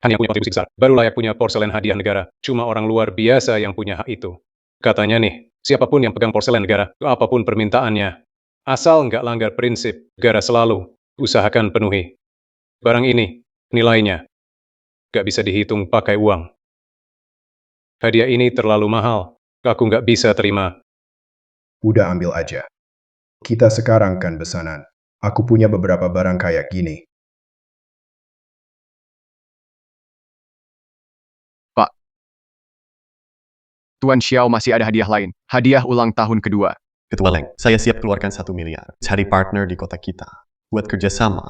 Hanya punya kontribusi besar. Baru layak punya porselen hadiah negara. Cuma orang luar biasa yang punya hak itu. Katanya nih, siapapun yang pegang porselen negara, apapun permintaannya, asal nggak langgar prinsip, negara selalu usahakan penuhi. Barang ini, nilainya, nggak bisa dihitung pakai uang. Hadiah ini terlalu mahal. Aku nggak bisa terima. Udah ambil aja. Kita sekarang kan besanan. Aku punya beberapa barang kayak gini. Tuan Xiao masih ada hadiah lain. Hadiah ulang tahun kedua. Ketua Leng, saya siap keluarkan 1 miliar. Cari partner di kota kita. Buat kerjasama.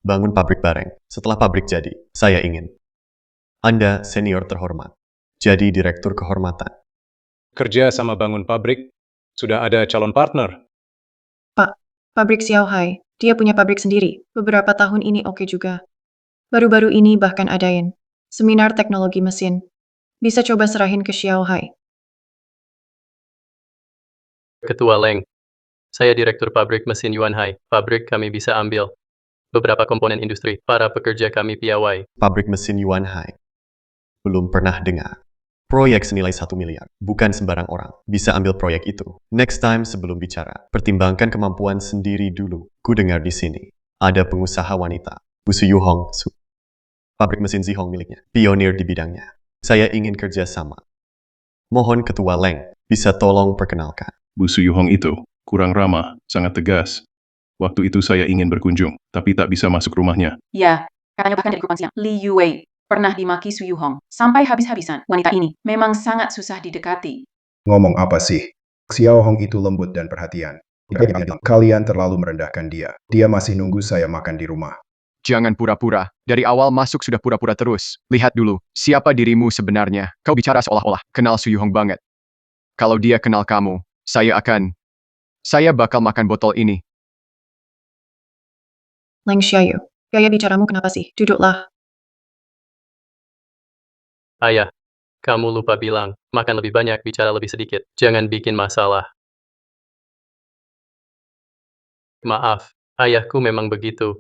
Bangun pabrik bareng. Setelah pabrik jadi, saya ingin. Anda senior terhormat. Jadi direktur kehormatan. Kerja sama bangun pabrik, sudah ada calon partner. Pak, pabrik Xiao Hai. Dia punya pabrik sendiri. Beberapa tahun ini oke juga. Baru-baru ini bahkan adain seminar teknologi mesin. Bisa coba serahin ke Xiao Hai. Ketua Leng. Saya direktur pabrik mesin Yuan Hai. Pabrik kami bisa ambil. beberapa komponen industri. Para pekerja kami piawai. Pabrik mesin Yuan Hai. Belum pernah dengar. Proyek senilai 1 miliar. Bukan sembarang orang bisa ambil proyek itu. Next time sebelum bicara, pertimbangkan kemampuan sendiri dulu. Ku dengar di sini. Ada pengusaha wanita. Bu Suyuhong Su. Pabrik mesin Zihong miliknya. Pionir di bidangnya. Saya ingin kerja sama. Mohon Ketua Leng bisa tolong perkenalkan. Bu Suyuhong itu kurang ramah, sangat tegas. Waktu itu saya ingin berkunjung, tapi tak bisa masuk rumahnya. Ya, katanya bahkan dari grup siang. Li Yue pernah dimaki Su Yuhong sampai habis-habisan. Wanita ini memang sangat susah didekati. Ngomong apa sih? Xiao Hong itu lembut dan perhatian. Kalian terlalu merendahkan dia. Dia masih nunggu saya makan di rumah. Jangan pura-pura. Dari awal masuk sudah pura-pura terus. Lihat dulu, siapa dirimu sebenarnya. Kau bicara seolah-olah kenal Su Yuhong banget. Kalau dia kenal kamu, saya bakal makan botol ini. Leng Xiaoyu, gaya bicaramu kenapa sih? Duduklah. Ayah, kamu lupa bilang, makan lebih banyak, bicara lebih sedikit. Jangan bikin masalah. Maaf, ayahku memang begitu.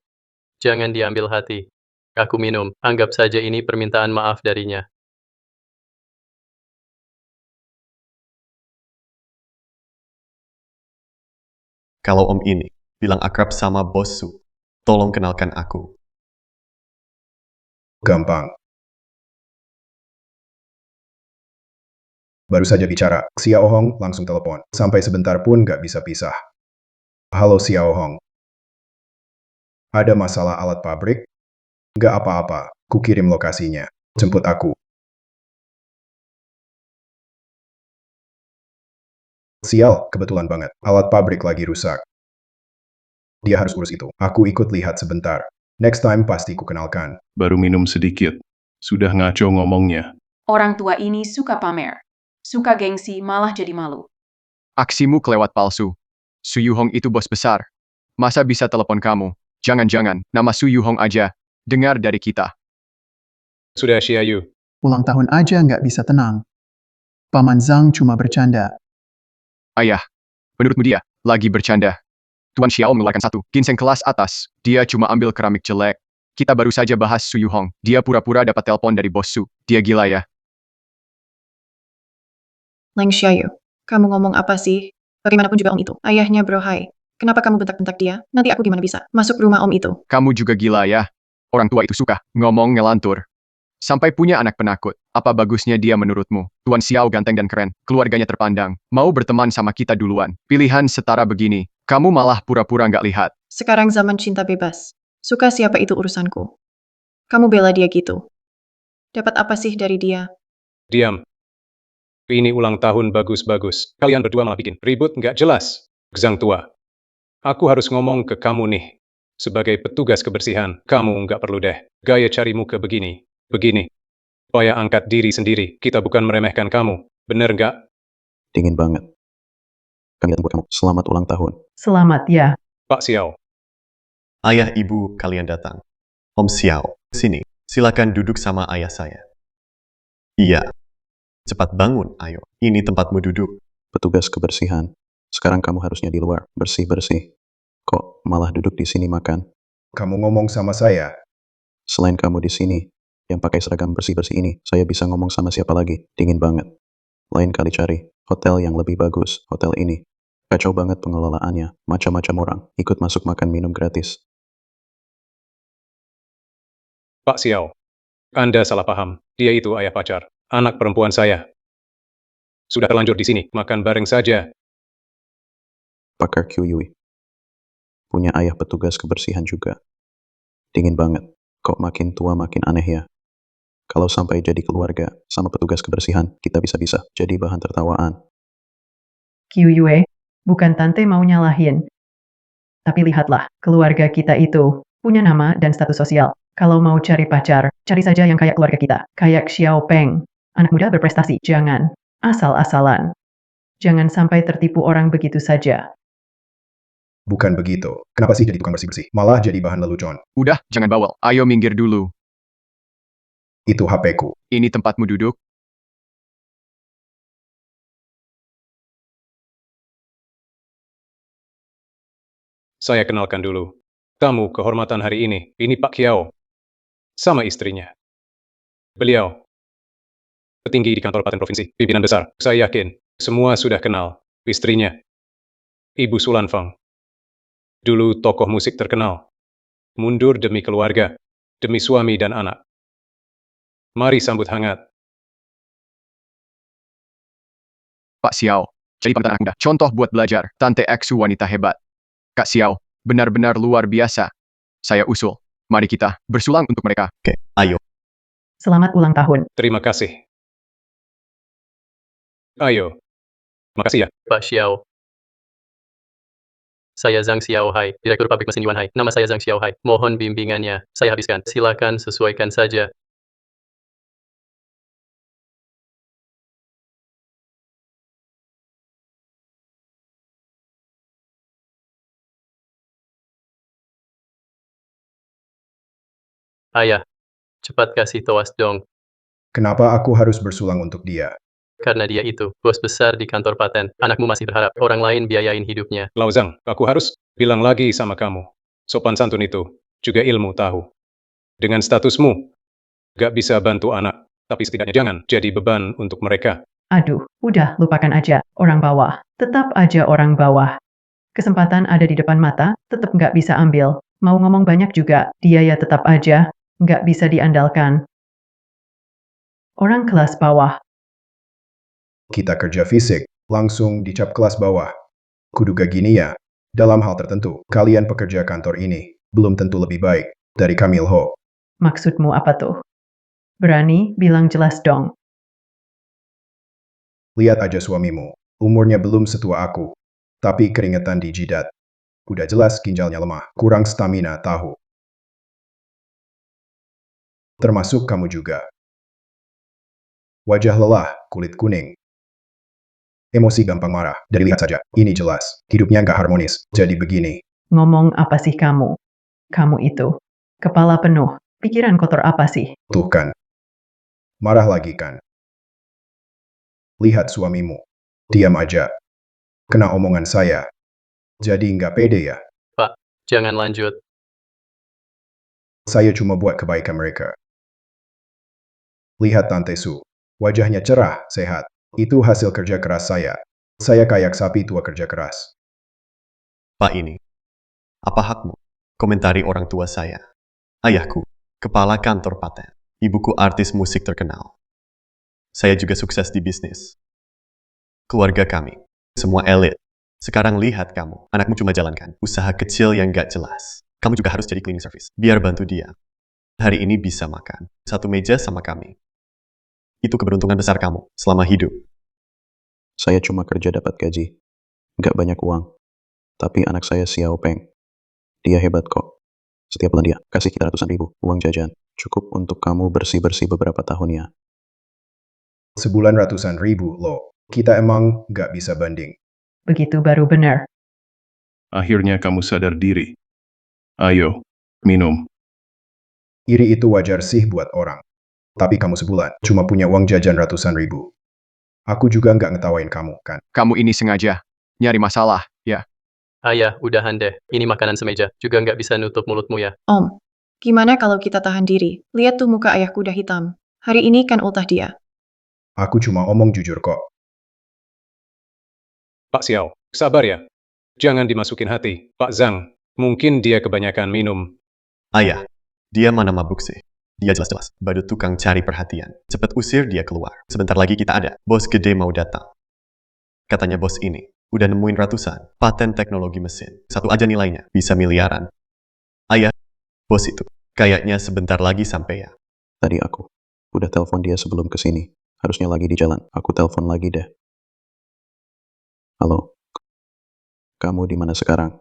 Jangan diambil hati. Aku minum, anggap saja ini permintaan maaf darinya. Kalau Om ini bilang akrab sama Bos Su, tolong kenalkan aku. Gampang. Baru saja bicara, Xiao Hong langsung telepon. Sampai sebentar pun nggak bisa pisah. Halo Xiao Hong. Ada masalah alat pabrik? Nggak apa-apa, ku kirim lokasinya. Jemput aku. Sial, kebetulan banget. Alat pabrik lagi rusak. Dia harus urus itu. Aku ikut lihat sebentar. Next time pasti ku kenalkan. Baru minum sedikit. Sudah ngaco ngomongnya. Orang tua ini suka pamer. Suka gengsi malah jadi malu. Aksimu kelewat palsu. Su Yuhong itu bos besar. Masa bisa telepon kamu? Jangan-jangan, nama Su Yuhong aja. Dengar dari kita. Sudah Xiaoyu. Ulang tahun aja nggak bisa tenang. Paman Zhang cuma bercanda. Ayah, menurutmu dia lagi bercanda? Tuan Xiao mengeluarkan satu ginseng kelas atas. Dia cuma ambil keramik jelek. Kita baru saja bahas Su Yuhong. Dia pura-pura dapat telepon dari bos Su. Dia gila ya. Leng Xiaoyu, kamu ngomong apa sih? Bagaimanapun juga om itu, ayahnya Bro Hai. Kenapa kamu bentak-bentak dia? Nanti aku gimana bisa masuk rumah om itu? Kamu juga gila ya. Orang tua itu suka ngomong ngelantur. Sampai punya anak penakut. Apa bagusnya dia menurutmu? Tuan Xiao ganteng dan keren. Keluarganya terpandang. Mau berteman sama kita duluan. Pilihan setara begini. Kamu malah pura-pura nggak lihat. Sekarang zaman cinta bebas. Suka siapa itu urusanku. Kamu bela dia gitu. Dapat apa sih dari dia? Diam. Ini ulang tahun bagus-bagus. Kalian berdua malah bikin ribut nggak jelas. Gezang tua. Aku harus ngomong ke kamu nih. Sebagai petugas kebersihan, kamu nggak perlu deh. Gaya cari muka begini. Begini. Supaya angkat diri sendiri. Kita bukan meremehkan kamu. Bener nggak? Dingin banget. Kami datang buat kamu. Selamat ulang tahun. Selamat ya. Pak Xiao. Ayah ibu kalian datang. Om Xiao, sini. Silakan duduk sama ayah saya. Iya. Cepat bangun, ayo. Ini tempatmu duduk. Petugas kebersihan. Sekarang kamu harusnya di luar. Bersih-bersih. Kok malah duduk di sini makan? Kamu ngomong sama saya. Selain kamu di sini, yang pakai seragam bersih-bersih ini, saya bisa ngomong sama siapa lagi? Dingin banget. Lain kali cari hotel yang lebih bagus. Hotel ini. Kacau banget pengelolaannya. Macam-macam orang. Ikut masuk makan minum gratis. Pak Xiao. Anda salah paham. Dia itu ayah pacar. Anak perempuan saya. Sudah terlanjur di sini. Makan bareng saja. Pakar QUI. Punya ayah petugas kebersihan juga. Dingin banget. Kok makin tua makin aneh ya? Kalau sampai jadi keluarga sama petugas kebersihan, kita bisa-bisa jadi bahan tertawaan. Yue, bukan tante mau nyalahin. Tapi lihatlah, keluarga kita itu punya nama dan status sosial. Kalau mau cari pacar, cari saja yang kayak keluarga kita. Kayak Xiao Peng. Anak muda berprestasi. Jangan asal-asalan. Jangan sampai tertipu orang begitu saja. Bukan begitu. Kenapa sih jadi tukang bersih-bersih? Malah jadi bahan lelucon. Udah, jangan bawel. Ayo minggir dulu. Itu HP-ku. Ini tempatmu duduk. Saya kenalkan dulu. Tamu kehormatan hari ini Pak Kiao. Sama istrinya. Beliau petinggi di kantor paten provinsi, pimpinan besar. Saya yakin, semua sudah kenal istrinya. Ibu Sulan Feng. Dulu tokoh musik terkenal. Mundur demi keluarga, demi suami dan anak. Mari sambut hangat. Pak Xiao, jadi panutan anak muda. Contoh buat belajar. Tante Xu wanita hebat. Kak Xiao, benar-benar luar biasa. Saya usul. Mari kita bersulang untuk mereka. Oke, ayo. Selamat ulang tahun. Terima kasih. Ayo. Makasih ya. Pak Xiao. Saya Zhang Xiaohai, Direktur Pabrik Mesin Yuanhai. Nama saya Zhang Xiaohai. Mohon bimbingannya. Saya habiskan. Silakan sesuaikan saja. Ayah, cepat kasih toas dong. Kenapa aku harus bersulang untuk dia? Karena dia itu, bos besar di kantor paten. Anakmu masih berharap orang lain biayain hidupnya. Lao Zhang, aku harus bilang lagi sama kamu. Sopan santun itu, juga ilmu tahu. Dengan statusmu, gak bisa bantu anak, tapi setidaknya jangan jadi beban untuk mereka. Aduh, udah lupakan aja. Orang bawah. Tetap aja orang bawah. Kesempatan ada di depan mata, tetap nggak bisa ambil. Mau ngomong banyak juga, dia ya tetap aja nggak bisa diandalkan. Orang kelas bawah. Kita kerja fisik, langsung dicap kelas bawah. Kuduga gini ya, dalam hal tertentu, kalian pekerja kantor ini belum tentu lebih baik dari Kamil Ho. Maksudmu apa tuh? Berani bilang jelas dong. Lihat aja suamimu, umurnya belum setua aku, tapi keringetan di jidat. Udah jelas ginjalnya lemah, kurang stamina tahu. Termasuk kamu juga. Wajah lelah, kulit kuning. Emosi gampang marah, dari lihat saja, ini jelas. Hidupnya nggak harmonis, jadi begini. Ngomong apa sih kamu? Kamu itu. Kepala penuh. Pikiran kotor apa sih? Tuh kan. Marah lagi kan. Lihat suamimu. Diam aja. Kena omongan saya. Jadi nggak pede ya. Pak, jangan lanjut. Saya cuma buat kebaikan mereka. Lihat Tante Su. Wajahnya cerah, sehat. Itu hasil kerja keras saya. Saya kayak sapi tua kerja keras. Pak ini. Apa hakmu? Komentari orang tua saya. Ayahku, kepala kantor paten. Ibuku artis musik terkenal. Saya juga sukses di bisnis. Keluarga kami, semua elit. Sekarang lihat kamu, anakmu cuma jalankan usaha kecil yang gak jelas. Kamu juga harus jadi cleaning service, biar bantu dia. Hari ini bisa makan, satu meja sama kami. Itu keberuntungan besar kamu selama hidup. Saya cuma kerja dapat gaji. Nggak banyak uang. Tapi anak saya Xiao Peng. Dia hebat kok. Setiap bulan dia kasih kita ratusan ribu uang jajan. Cukup untuk kamu bersih-bersih beberapa tahun ya. Sebulan ratusan ribu loh. Kita emang nggak bisa banding. Begitu baru benar. Akhirnya kamu sadar diri. Ayo, minum. Iri itu wajar sih buat orang. Tapi kamu sebulan cuma punya uang jajan ratusan ribu. Aku juga nggak ngetawain kamu, kan? Kamu ini sengaja nyari masalah, ya. Ayah, udahan deh. Ini makanan semeja. Juga nggak bisa nutup mulutmu ya. Om, gimana kalau kita tahan diri? Lihat tuh muka ayahku udah hitam. Hari ini kan ultah dia. Aku cuma omong jujur kok. Pak Xiao, sabar ya. Jangan dimasukin hati. Pak Zhang, mungkin dia kebanyakan minum. Ayah, dia mana mabuk sih? Dia jelas-jelas badut tukang cari perhatian. Cepet usir dia keluar. Sebentar lagi kita ada. Bos gede mau datang. Katanya bos ini udah nemuin ratusan paten teknologi mesin. Satu aja nilainya bisa miliaran. Ayah, bos itu kayaknya sebentar lagi sampai ya. Tadi aku udah telepon dia sebelum kesini. Harusnya lagi di jalan. Aku telepon lagi deh. Halo. Kamu di mana sekarang?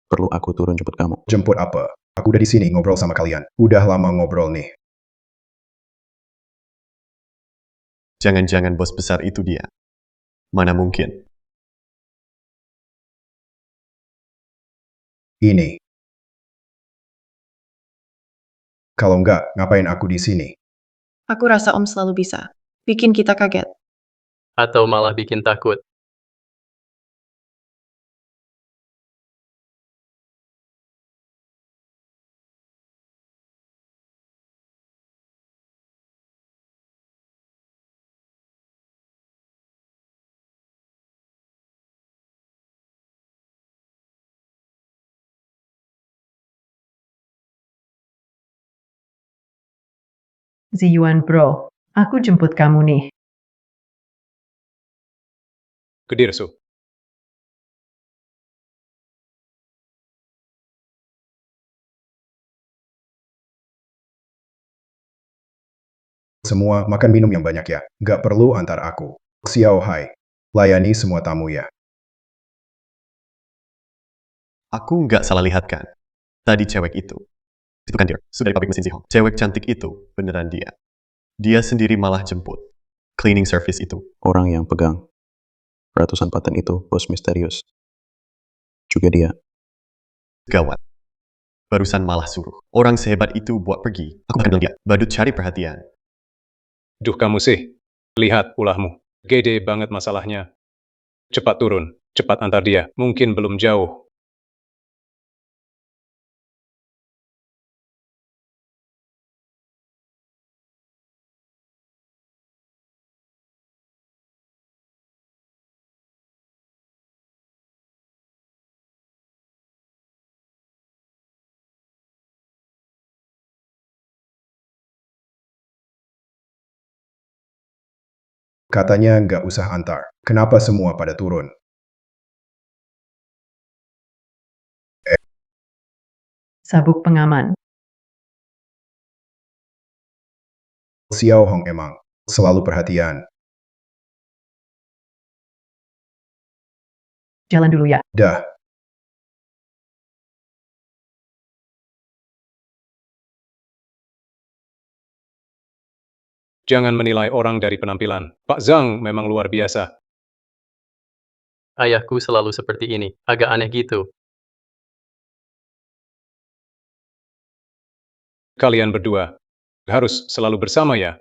Perlu aku turun jemput kamu? Jemput apa? Aku udah di sini ngobrol sama kalian. Udah lama ngobrol nih. Jangan-jangan bos besar itu dia. Mana mungkin? Ini. Kalau nggak, ngapain aku di sini? Aku rasa Om selalu bisa. Bikin kita kaget. Atau malah bikin takut. Ziyuan bro, aku jemput kamu nih. Kedirsu. Semua makan minum yang banyak ya. Nggak perlu antar aku. Xiao Hai. Layani semua tamu ya. Aku nggak salah lihat kan? Tadi cewek itu. Itu kan dia, sudah di pabrik mesin Zihong. Cewek cantik itu, beneran dia. Dia sendiri malah jemput. Cleaning service itu. Orang yang pegang ratusan paten itu bos misterius. Juga dia. Gawat. Barusan malah suruh. Orang sehebat itu buat pergi. Aku akan bilang dia, badut cari perhatian. Duh kamu sih. Lihat ulahmu. Gede banget masalahnya. Cepat turun. Cepat antar dia. Mungkin belum jauh. Katanya nggak usah antar. Kenapa semua pada turun? Sabuk pengaman. Xiao Hong emang selalu perhatian. Jalan dulu ya. Dah. Jangan menilai orang dari penampilan. Pak Zhang memang luar biasa. Ayahku selalu seperti ini, agak aneh gitu. Kalian berdua harus selalu bersama ya.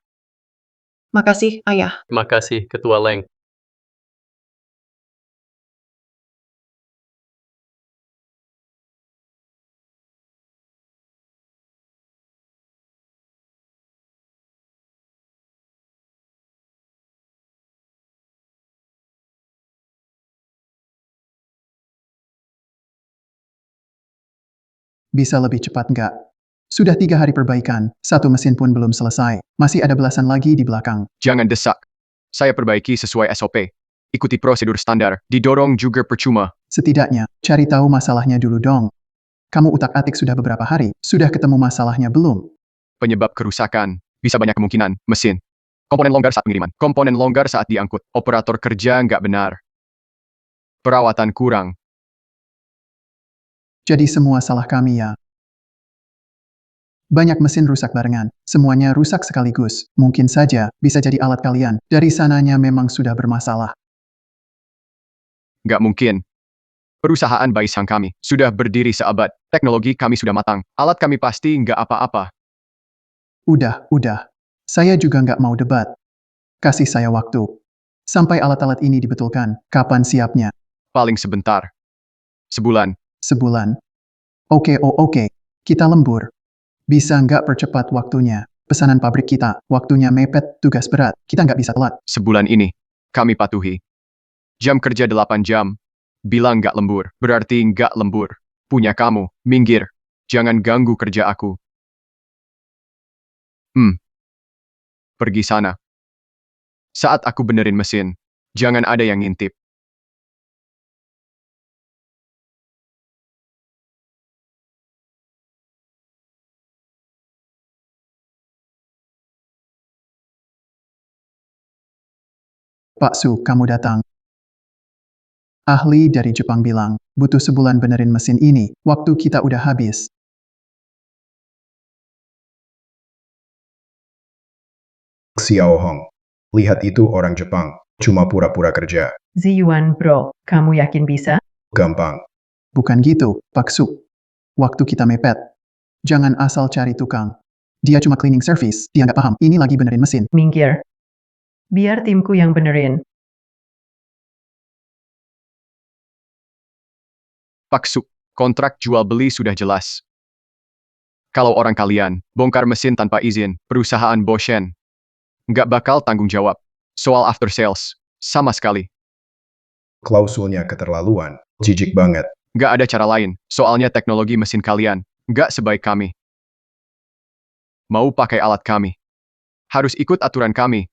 Makasih, Ayah. Terima kasih, Ketua Leng. Bisa lebih cepat nggak? Sudah 3 hari perbaikan, satu mesin pun belum selesai. Masih ada belasan lagi di belakang. Jangan desak. Saya perbaiki sesuai SOP. Ikuti prosedur standar. Didorong juga percuma. Setidaknya, cari tahu masalahnya dulu dong. Kamu utak-atik sudah beberapa hari, sudah ketemu masalahnya belum? Penyebab kerusakan. Bisa banyak kemungkinan. Mesin. Komponen longgar saat pengiriman. Komponen longgar saat diangkut. Operator kerja nggak benar. Perawatan kurang. Jadi semua salah kami ya. Banyak mesin rusak barengan, semuanya rusak sekaligus. Mungkin saja, bisa jadi alat kalian. Dari sananya memang sudah bermasalah. Nggak mungkin. Perusahaan Baisang kami sudah berdiri seabad. Teknologi kami sudah matang. Alat kami pasti nggak apa-apa. Udah. Saya juga nggak mau debat. Kasih saya waktu. Sampai alat-alat ini dibetulkan, kapan siapnya? Paling sebentar. Sebulan. Sebulan. Oke. Kita lembur. Bisa nggak percepat waktunya? Pesanan pabrik kita, waktunya mepet, tugas berat. Kita nggak bisa telat. Sebulan ini, kami patuhi. Jam kerja 8 jam. Bilang nggak lembur, berarti nggak lembur. Punya kamu, minggir. Jangan ganggu kerja aku. Pergi sana. Saat aku benerin mesin, jangan ada yang ngintip. Pak Su, kamu datang. Ahli dari Jepang bilang, butuh sebulan benerin mesin ini, waktu kita udah habis. Xiao Hong. Lihat itu orang Jepang. Cuma pura-pura kerja. Ziyuan bro, kamu yakin bisa? Gampang. Bukan gitu, Pak Su. Waktu kita mepet. Jangan asal cari tukang. Dia cuma cleaning service, dia nggak paham. Ini lagi benerin mesin. Minggir. Biar timku yang benerin. Pak Su, kontrak jual beli sudah jelas. Kalau orang kalian bongkar mesin tanpa izin, perusahaan Boshen nggak bakal tanggung jawab. Soal after sales, sama sekali. Klausulnya keterlaluan. Jijik banget. Nggak ada cara lain, soalnya teknologi mesin kalian nggak sebaik kami. Mau pakai alat kami, harus ikut aturan kami.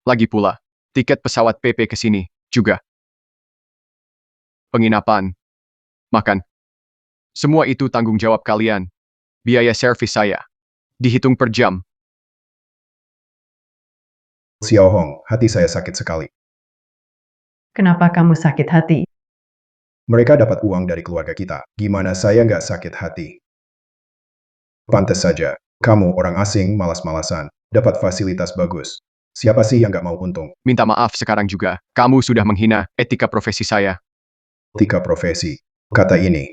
Lagi pula, tiket pesawat PP ke sini juga. Penginapan, makan. Semua itu tanggung jawab kalian. Biaya servis saya. Dihitung per jam. Xiao Hong, hati saya sakit sekali. Kenapa kamu sakit hati? Mereka dapat uang dari keluarga kita. Gimana saya nggak sakit hati? Pantes saja, kamu orang asing malas-malasan, dapat fasilitas bagus. Siapa sih yang nggak mau untung? Minta maaf sekarang juga. Kamu sudah menghina etika profesi saya. Etika profesi. Kata ini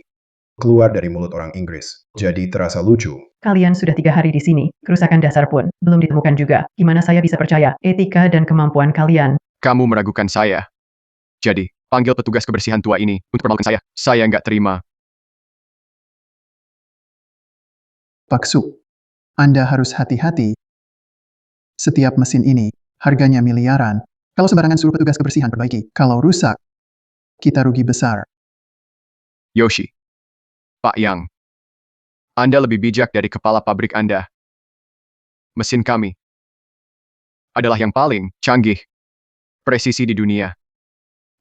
keluar dari mulut orang Inggris, jadi terasa lucu. Kalian sudah 3 hari di sini, kerusakan dasar pun belum ditemukan juga. Gimana saya bisa percaya etika dan kemampuan kalian? Kamu meragukan saya. Jadi, panggil petugas kebersihan tua ini untuk permalukan saya. Saya nggak terima. Pak Su, Anda harus hati-hati. Setiap mesin ini, harganya miliaran. Kalau sembarangan suruh petugas kebersihan perbaiki. Kalau rusak, kita rugi besar. Yoshi. Pak Yang. Anda lebih bijak dari kepala pabrik Anda. Mesin kami adalah yang paling canggih, presisi di dunia.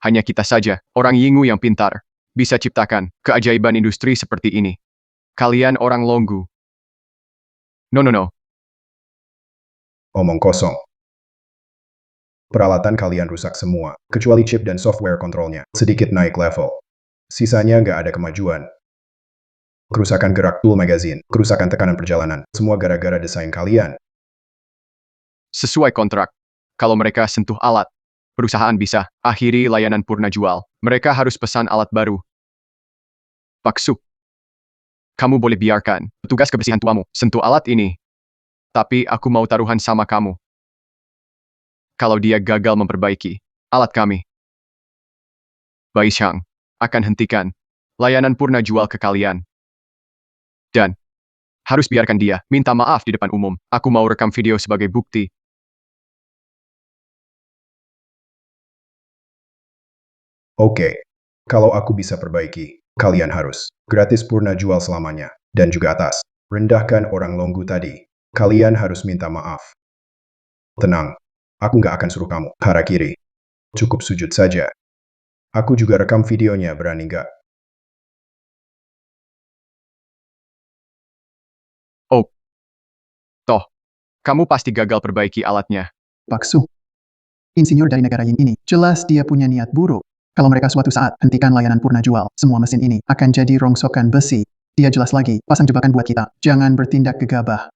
Hanya kita saja, orang Yinggu yang pintar, bisa ciptakan keajaiban industri seperti ini. Kalian orang Longgu. No. Omong kosong. Peralatan kalian rusak semua, kecuali chip dan software kontrolnya. Sedikit naik level. Sisanya nggak ada kemajuan. Kerusakan gerak tool magazine, kerusakan tekanan perjalanan, semua gara-gara desain kalian. Sesuai kontrak, kalau mereka sentuh alat, perusahaan bisa akhiri layanan purna jual. Mereka harus pesan alat baru. Pak Su, kamu boleh biarkan petugas kebersihan tuamu sentuh alat ini. Tapi aku mau taruhan sama kamu. Kalau dia gagal memperbaiki alat kami, Bai Xiang akan hentikan layanan purna jual ke kalian. Dan harus biarkan dia minta maaf di depan umum. Aku mau rekam video sebagai bukti. Oke, kalau aku bisa perbaiki, kalian harus gratis purna jual selamanya. Dan juga atas, rendahkan orang Longgu tadi. Kalian harus minta maaf. Tenang, aku nggak akan suruh kamu harakiri. Cukup sujud saja. Aku juga rekam videonya, berani nggak? Oh, toh, kamu pasti gagal perbaiki alatnya. Pak Su, insinyur dari negara Ying ini, jelas dia punya niat buruk. Kalau mereka suatu saat hentikan layanan purna jual, semua mesin ini akan jadi rongsokan besi. Dia jelas lagi, pasang jebakan buat kita. Jangan bertindak gegabah.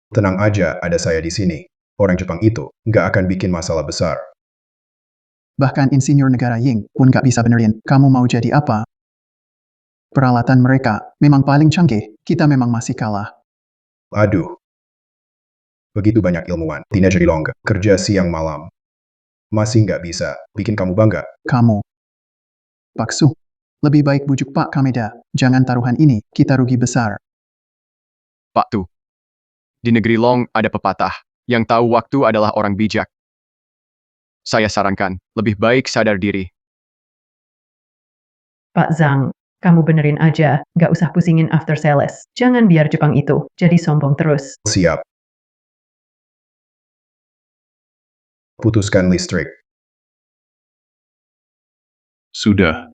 Tenang aja, ada saya di sini. Orang Jepang itu nggak akan bikin masalah besar. Bahkan insinyur negara Ying pun nggak bisa benerin. Kamu mau jadi apa? Peralatan mereka memang paling canggih. Kita memang masih kalah. Aduh. Begitu banyak ilmuwan, teenager Long, kerja siang malam. Masih nggak bisa bikin kamu bangga. Kamu. Pak Su, lebih baik bujuk Pak Kameda. Jangan taruhan ini, kita rugi besar. Pak Tu. Di negeri Long ada pepatah, yang tahu waktu adalah orang bijak. Saya sarankan, lebih baik sadar diri. Pak Zhang, kamu benerin aja, nggak usah pusingin after sales. Jangan biar Jepang itu jadi sombong terus. Siap. Putuskan listrik. Sudah.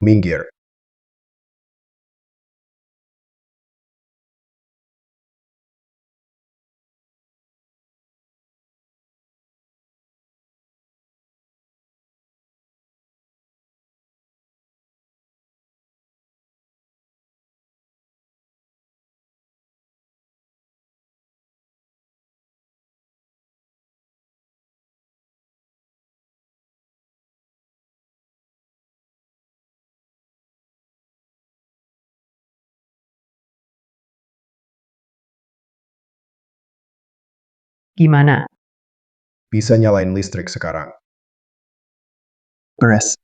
Minggir. Gimana? Bisa nyalain listrik sekarang. Beres.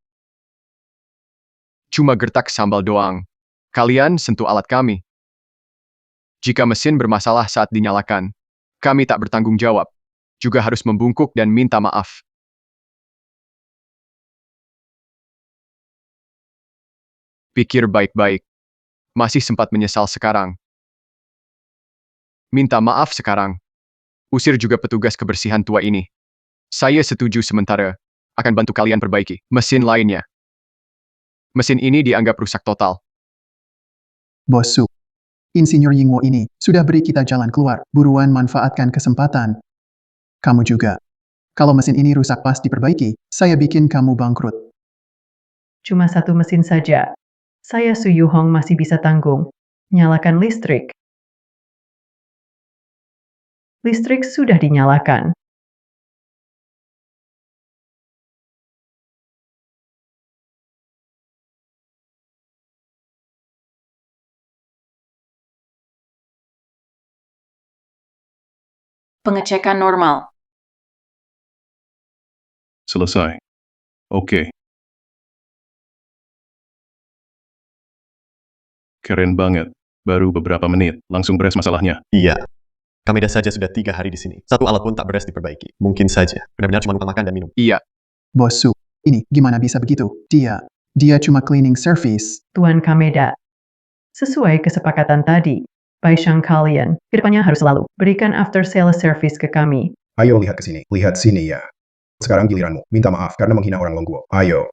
Cuma gertak sambal doang. Kalian sentuh alat kami. Jika mesin bermasalah saat dinyalakan, kami tak bertanggung jawab. Juga harus membungkuk dan minta maaf. Pikir baik-baik. Masih sempat menyesal sekarang. Minta maaf sekarang. Usir juga petugas kebersihan tua ini. Saya setuju sementara. Akan bantu kalian perbaiki mesin lainnya. Mesin ini dianggap rusak total. Bos Su, Insinyur Yingwo ini sudah beri kita jalan keluar. Buruan manfaatkan kesempatan. Kamu juga. Kalau mesin ini rusak pas diperbaiki, saya bikin kamu bangkrut. Cuma satu mesin saja. Saya Su Yuhong masih bisa tanggung. Nyalakan listrik. Listrik sudah dinyalakan. Pengecekan normal. Selesai. Oke. Keren banget. Baru beberapa menit, langsung beres masalahnya. Iya. Kameda saja sudah 3 hari di sini. Satu alat pun tak beres diperbaiki. Mungkin saja. Benar-benar cuma numpang makan dan minum. Iya, Bos Su, ini gimana bisa begitu? Dia cuma cleaning service. Tuan Kameda. Sesuai kesepakatan tadi, Baishang kalian, kedepannya harus selalu berikan after sales service ke kami. Ayo lihat ke sini. Lihat sini ya. Sekarang giliranmu. Minta maaf karena menghina orang Longguo. Ayo.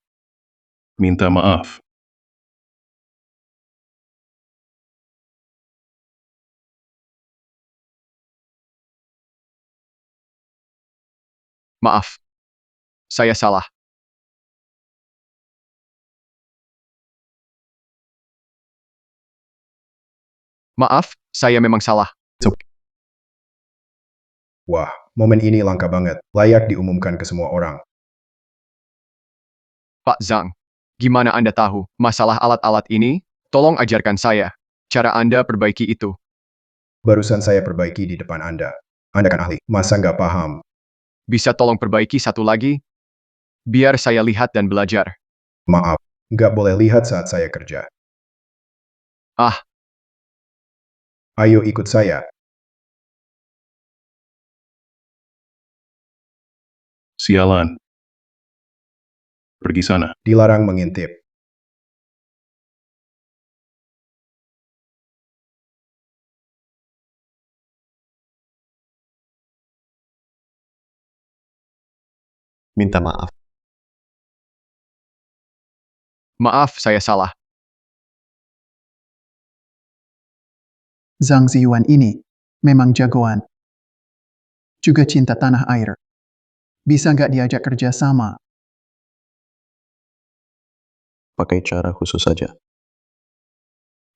Minta maaf. maaf. Saya salah. Maaf, saya memang salah. Wah, momen ini langka banget. Layak diumumkan ke semua orang. Pak Zhang, gimana Anda tahu masalah alat-alat ini? Tolong ajarkan saya cara Anda perbaiki itu. Barusan saya perbaiki di depan Anda. Anda kan ahli, masa nggak paham? Bisa tolong perbaiki satu lagi? Biar saya lihat dan belajar. Maaf, nggak boleh lihat saat saya kerja. Ah, Ayo ikut saya. Sialan. Pergi sana. Dilarang mengintip. Minta maaf. maaf saya salah. Zhang Ziyuan ini memang jagoan. Juga cinta tanah air. Bisa nggak diajak kerja sama? Pakai cara khusus saja.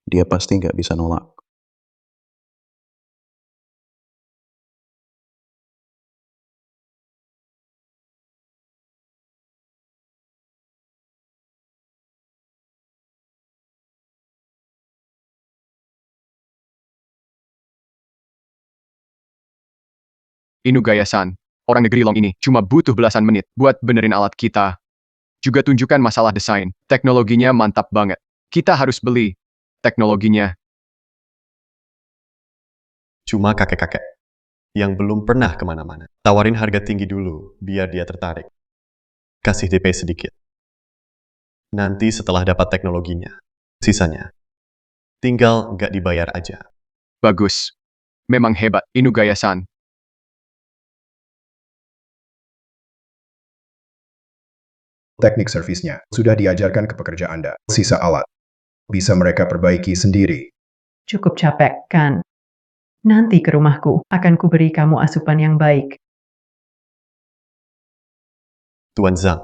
Dia pasti nggak bisa nolak. Inugaya-san, orang negeri Long ini cuma butuh belasan menit buat benerin alat kita. Juga tunjukkan masalah desain. Teknologinya mantap banget. Kita harus beli teknologinya. Cuma kakek-kakek yang belum pernah kemana-mana. Tawarin harga tinggi dulu, biar dia tertarik. Kasih DP sedikit. Nanti setelah dapat teknologinya, sisanya tinggal nggak dibayar aja. Bagus. Memang hebat, Inugaya-san. Teknik servisnya sudah diajarkan ke pekerja Anda. Sisa alat bisa mereka perbaiki sendiri. Cukup capek, kan? Nanti ke rumahku, akan kuberi kamu asupan yang baik. Tuan Zhang,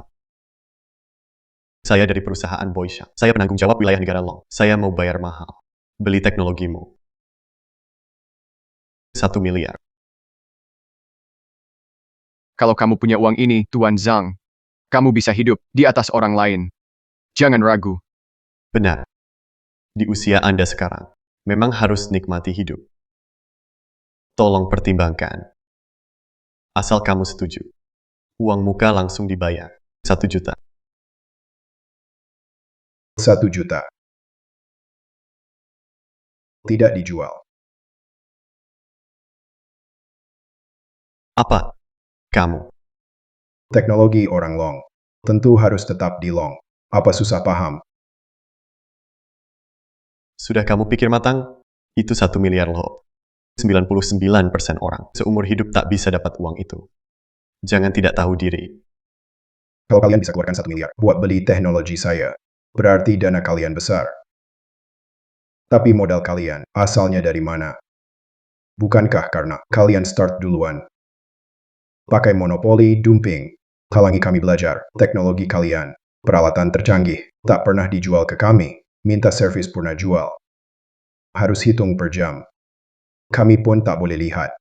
saya dari perusahaan Boisha. Saya penanggung jawab wilayah negara Long. Saya mau bayar mahal. Beli teknologimu. 1 miliar. Kalau kamu punya uang ini, Tuan Zhang, kamu bisa hidup di atas orang lain. Jangan ragu. Benar. Di usia Anda sekarang, memang harus nikmati hidup. Tolong pertimbangkan. Asal kamu setuju. Uang muka langsung dibayar. 1 juta. 1 juta. Tidak dijual. Apa? Kamu. Teknologi orang Long. Tentu harus tetap di Long. Apa susah paham? Sudah kamu pikir matang? Itu 1 miliar loh. 99% orang seumur hidup tak bisa dapat uang itu. Jangan tidak tahu diri. Kalau kalian bisa keluarkan 1 miliar buat beli teknologi saya, berarti dana kalian besar. Tapi modal kalian asalnya dari mana? Bukankah karena kalian start duluan? Pakai monopoli, dumping, halangi kami belajar, teknologi kalian, peralatan tercanggih, tak pernah dijual ke kami, minta servis purna jual. Harus hitung per jam. Kami pun tak boleh lihat.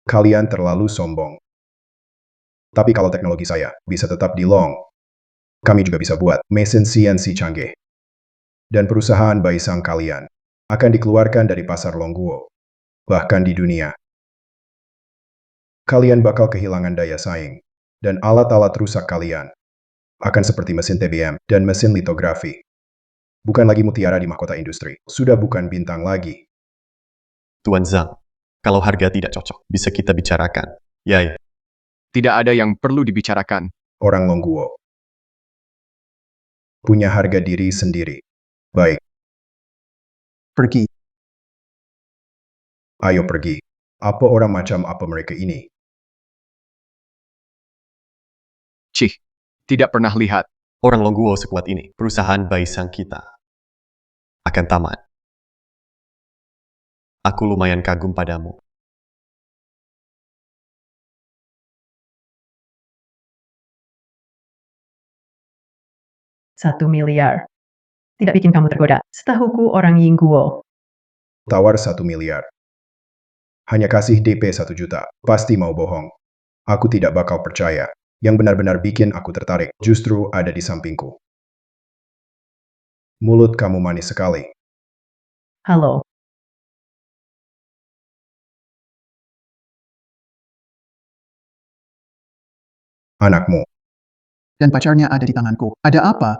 Kalian terlalu sombong. Tapi kalau teknologi saya bisa tetap di long, kami juga bisa buat mesin CNC canggih. Dan perusahaan Baisang kalian akan dikeluarkan dari pasar Longguo, bahkan di dunia. Kalian bakal kehilangan daya saing, dan alat-alat rusak kalian akan seperti mesin TBM dan mesin litografi. Bukan lagi mutiara di mahkota industri, sudah bukan bintang lagi. Tuan Zhang, kalau harga tidak cocok, bisa kita bicarakan. Yai, Tidak ada yang perlu dibicarakan. Orang Longguo punya harga diri sendiri. Baik, Pergi. ayo pergi. Apa orang macam apa mereka ini? Cih, tidak pernah lihat. orang Longguo sekuat ini, perusahaan Baisang kita akan tamat. Aku lumayan kagum padamu. Satu miliar. Tidak bikin kamu tergoda. Setahuku orang Yingguo. Tawar 1 miliar. Hanya kasih DP 1 juta. Pasti mau bohong. Aku tidak bakal percaya. Yang benar-benar bikin aku tertarik justru ada di sampingku. Mulut kamu manis sekali. Halo. Anakmu. Dan pacarnya ada di tanganku. Ada apa?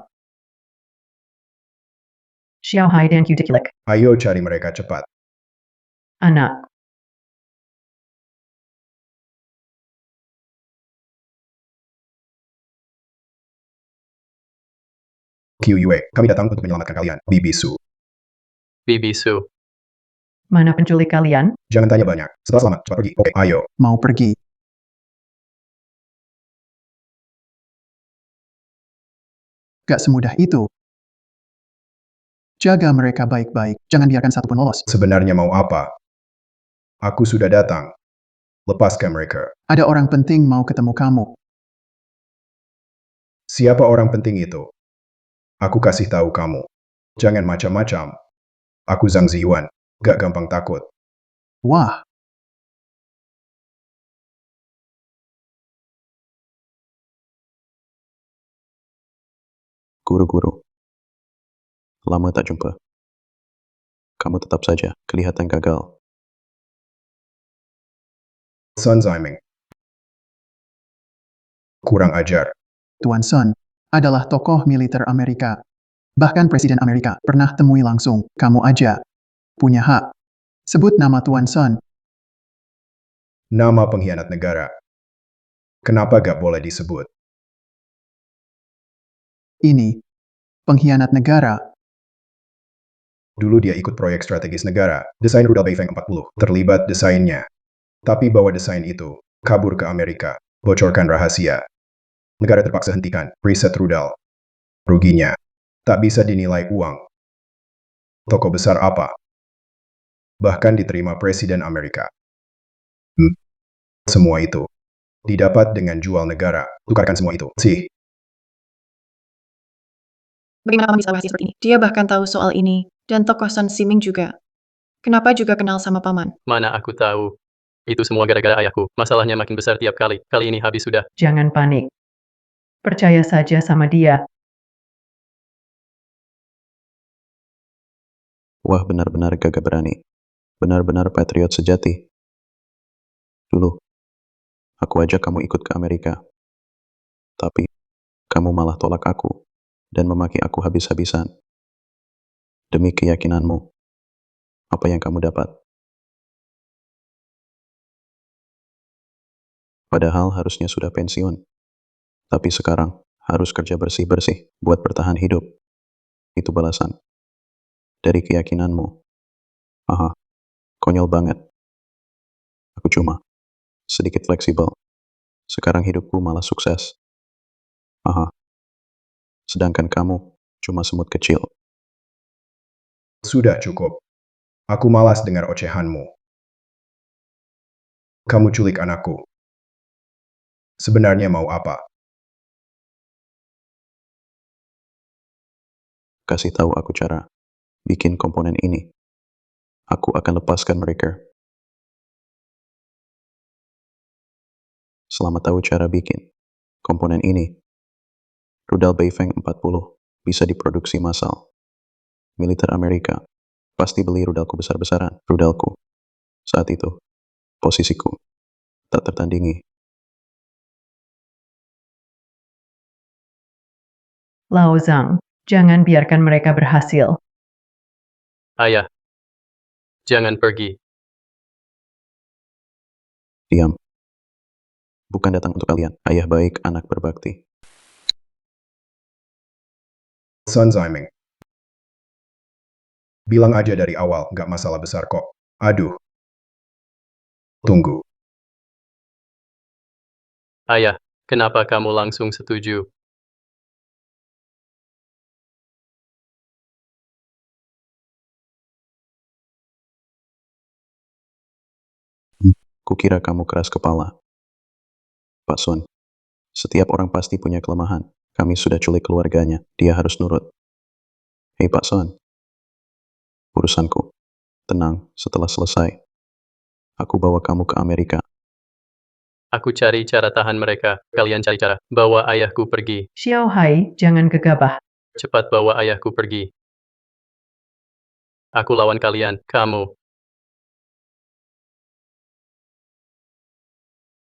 Xiao Hai dan Q Dikilek. Ayo cari mereka cepat. Anak. QUA, kami datang untuk menyelamatkan kalian. Bibisu. Bibisu. Mana penculik kalian? Jangan tanya banyak. Setelah selamat, cepat pergi. Oke, ayo. Mau pergi. Gak semudah itu. Jaga mereka baik-baik. Jangan biarkan satu pun lolos. Sebenarnya mau apa? Aku sudah datang. Lepaskan mereka. Ada orang penting mau ketemu kamu. Siapa orang penting itu? Aku kasih tahu kamu. Jangan macam-macam. Aku Zhang Ziyuan. Gak gampang takut. Wah, Guru-guru. Lama tak jumpa. Kamu tetap saja kelihatan gagal. Sun Ziming. Kurang ajar. Tuan Sun adalah tokoh militer Amerika. Bahkan Presiden Amerika pernah temui langsung. Kamu aja punya hak. Sebut nama Tuan Sun. Nama pengkhianat negara. Kenapa gak boleh disebut? Ini pengkhianat negara. Dulu dia ikut proyek strategis negara, desain rudal Beifeng 40, terlibat desainnya. Tapi bawa desain itu, kabur ke Amerika, bocorkan rahasia. Negara terpaksa hentikan riset rudal. Ruginya, tak bisa dinilai uang. Toko besar apa? Bahkan diterima Presiden Amerika. Semua itu didapat dengan jual negara. Tukarkan semua itu. Sih, Bagaimana paman bisa rahasia seperti ini? Dia bahkan tahu soal ini, dan tokoh Sun Siming juga. Kenapa juga kenal sama paman? Mana aku tahu. Itu semua gara-gara ayahku. Masalahnya makin besar tiap kali. Kali ini habis sudah. Jangan panik. Percaya saja sama dia. Wah, benar-benar gagah berani. Benar-benar patriot sejati. Dulu, aku ajak kamu ikut ke Amerika. Tapi, kamu malah tolak aku dan memaki aku habis-habisan. Demi keyakinanmu, apa yang kamu dapat? Padahal harusnya sudah pensiun. Tapi sekarang harus kerja bersih-bersih buat bertahan hidup. Itu balasan. dari keyakinanmu. Aha, konyol banget. Aku cuma sedikit fleksibel. Sekarang hidupku malah sukses. Aha, sedangkan kamu cuma semut kecil. Sudah cukup. Aku malas dengar ocehanmu. Kamu culik anakku. Sebenarnya mau apa? Kasih tahu aku cara bikin komponen ini. Aku akan lepaskan mereka. Selama tahu cara bikin komponen ini, rudal Beifeng 40 bisa diproduksi massal. Militer Amerika pasti beli rudalku besar-besaran. Rudalku saat itu, posisiku tak tertandingi. Lao Zhang, jangan biarkan mereka berhasil. Ayah, jangan pergi. Diam. Bukan datang untuk kalian. Ayah baik, anak berbakti. Sun Ziming. Bilang aja dari awal, nggak masalah besar kok. Aduh. Tunggu. Ayah, kenapa kamu langsung setuju? Kukira kamu keras kepala. Pak Sun, setiap orang pasti punya kelemahan. Kami sudah culik keluarganya. Dia harus nurut. Hei Pak Sun. Urusanku. Tenang, setelah selesai. Aku bawa kamu ke Amerika. Aku cari cara tahan mereka. Kalian cari cara. Bawa ayahku pergi. Xiao Hai, jangan gegabah. Cepat bawa ayahku pergi. Aku lawan kalian. Kamu.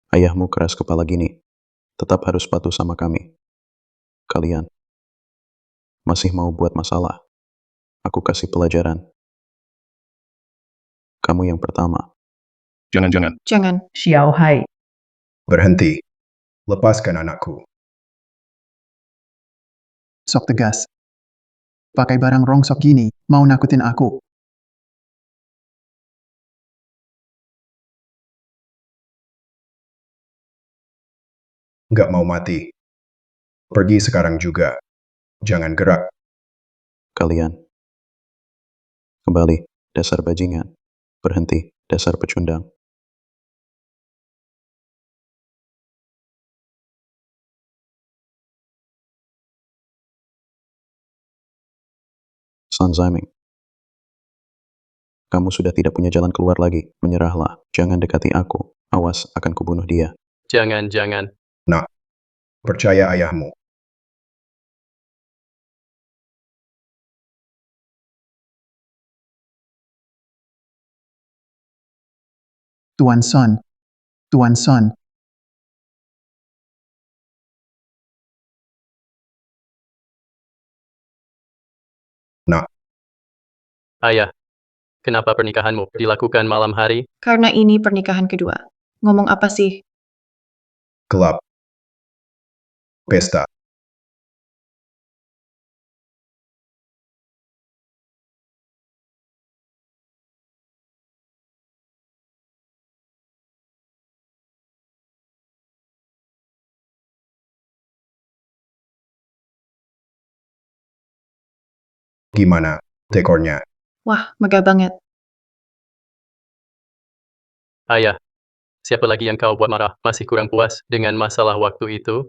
Ayahmu keras kepala gini. Tetap harus patuh sama kami. Kalian masih mau buat masalah. Aku kasih pelajaran. Kamu yang pertama. Jangan-jangan. Jangan. Xiao Hai. Berhenti. Lepaskan anakku. Sok tegas. Pakai barang rongsok gini, mau nakutin aku. Nggak mau mati. Pergi sekarang juga. Jangan gerak. Kalian. Kembali, dasar bajingan. Berhenti, dasar pecundang. Sun Ziming. Kamu sudah tidak punya jalan keluar lagi. Menyerahlah. Jangan dekati aku. Awas, akan kubunuh dia. Jangan-jangan. Nah, percaya ayahmu. Tuan Sun. Tuan Sun. Nah, Ayah, kenapa pernikahanmu dilakukan malam hari? Karena ini pernikahan kedua. Ngomong apa sih? gelap. Pesta. Gimana dekornya? Wah, megah banget. Ayah, siapa lagi yang kau buat marah? Masih kurang puas dengan masalah waktu itu?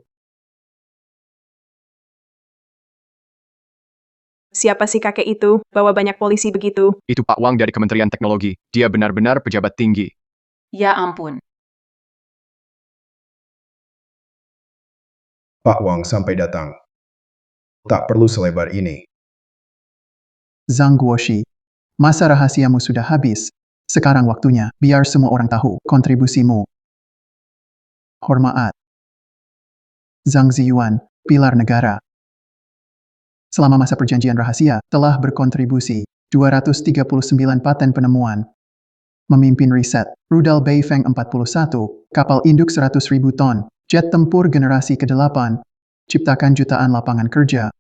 Siapa sih kakek itu? Bawa banyak polisi begitu. Itu Pak Wang dari Kementerian Teknologi. Dia benar-benar pejabat tinggi. Ya ampun. Pak Wang sampai datang. Tak perlu selebar ini. Zhang Guoshi. Masa rahasiamu sudah habis. Sekarang waktunya, biar semua orang tahu kontribusimu. Hormat. Zhang Ziyuan, pilar negara. Selama masa perjanjian rahasia, telah berkontribusi 239 paten penemuan. Memimpin riset, rudal Beifeng 41, kapal induk 100.000 ton, jet tempur generasi ke-8, ciptakan jutaan lapangan kerja.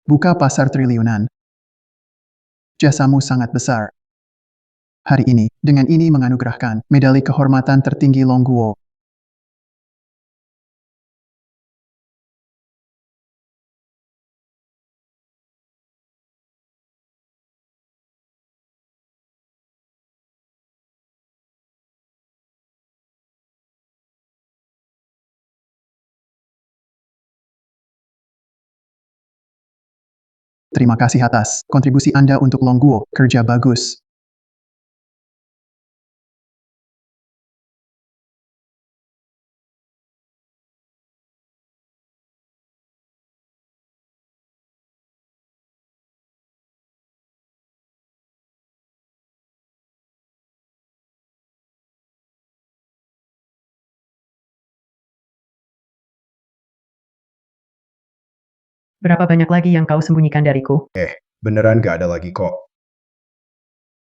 Buka pasar triliunan. jasamu sangat besar. Hari ini, dengan ini menganugerahkan medali kehormatan tertinggi Longguo. Terima kasih atas kontribusi Anda untuk Longguo. Kerja bagus. Berapa banyak lagi yang kau sembunyikan dariku? Beneran gak ada lagi kok.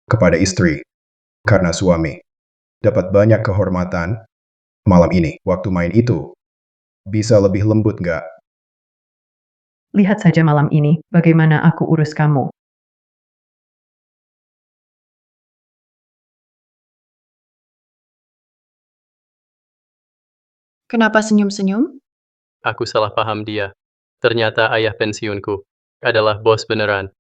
Kepada istri, karena suami, dapat banyak kehormatan. Malam ini, waktu main itu, bisa lebih lembut gak? Lihat saja malam ini, bagaimana aku urus kamu. Kenapa senyum-senyum? Aku salah paham dia. Ternyata ayah pensiunku adalah bos beneran.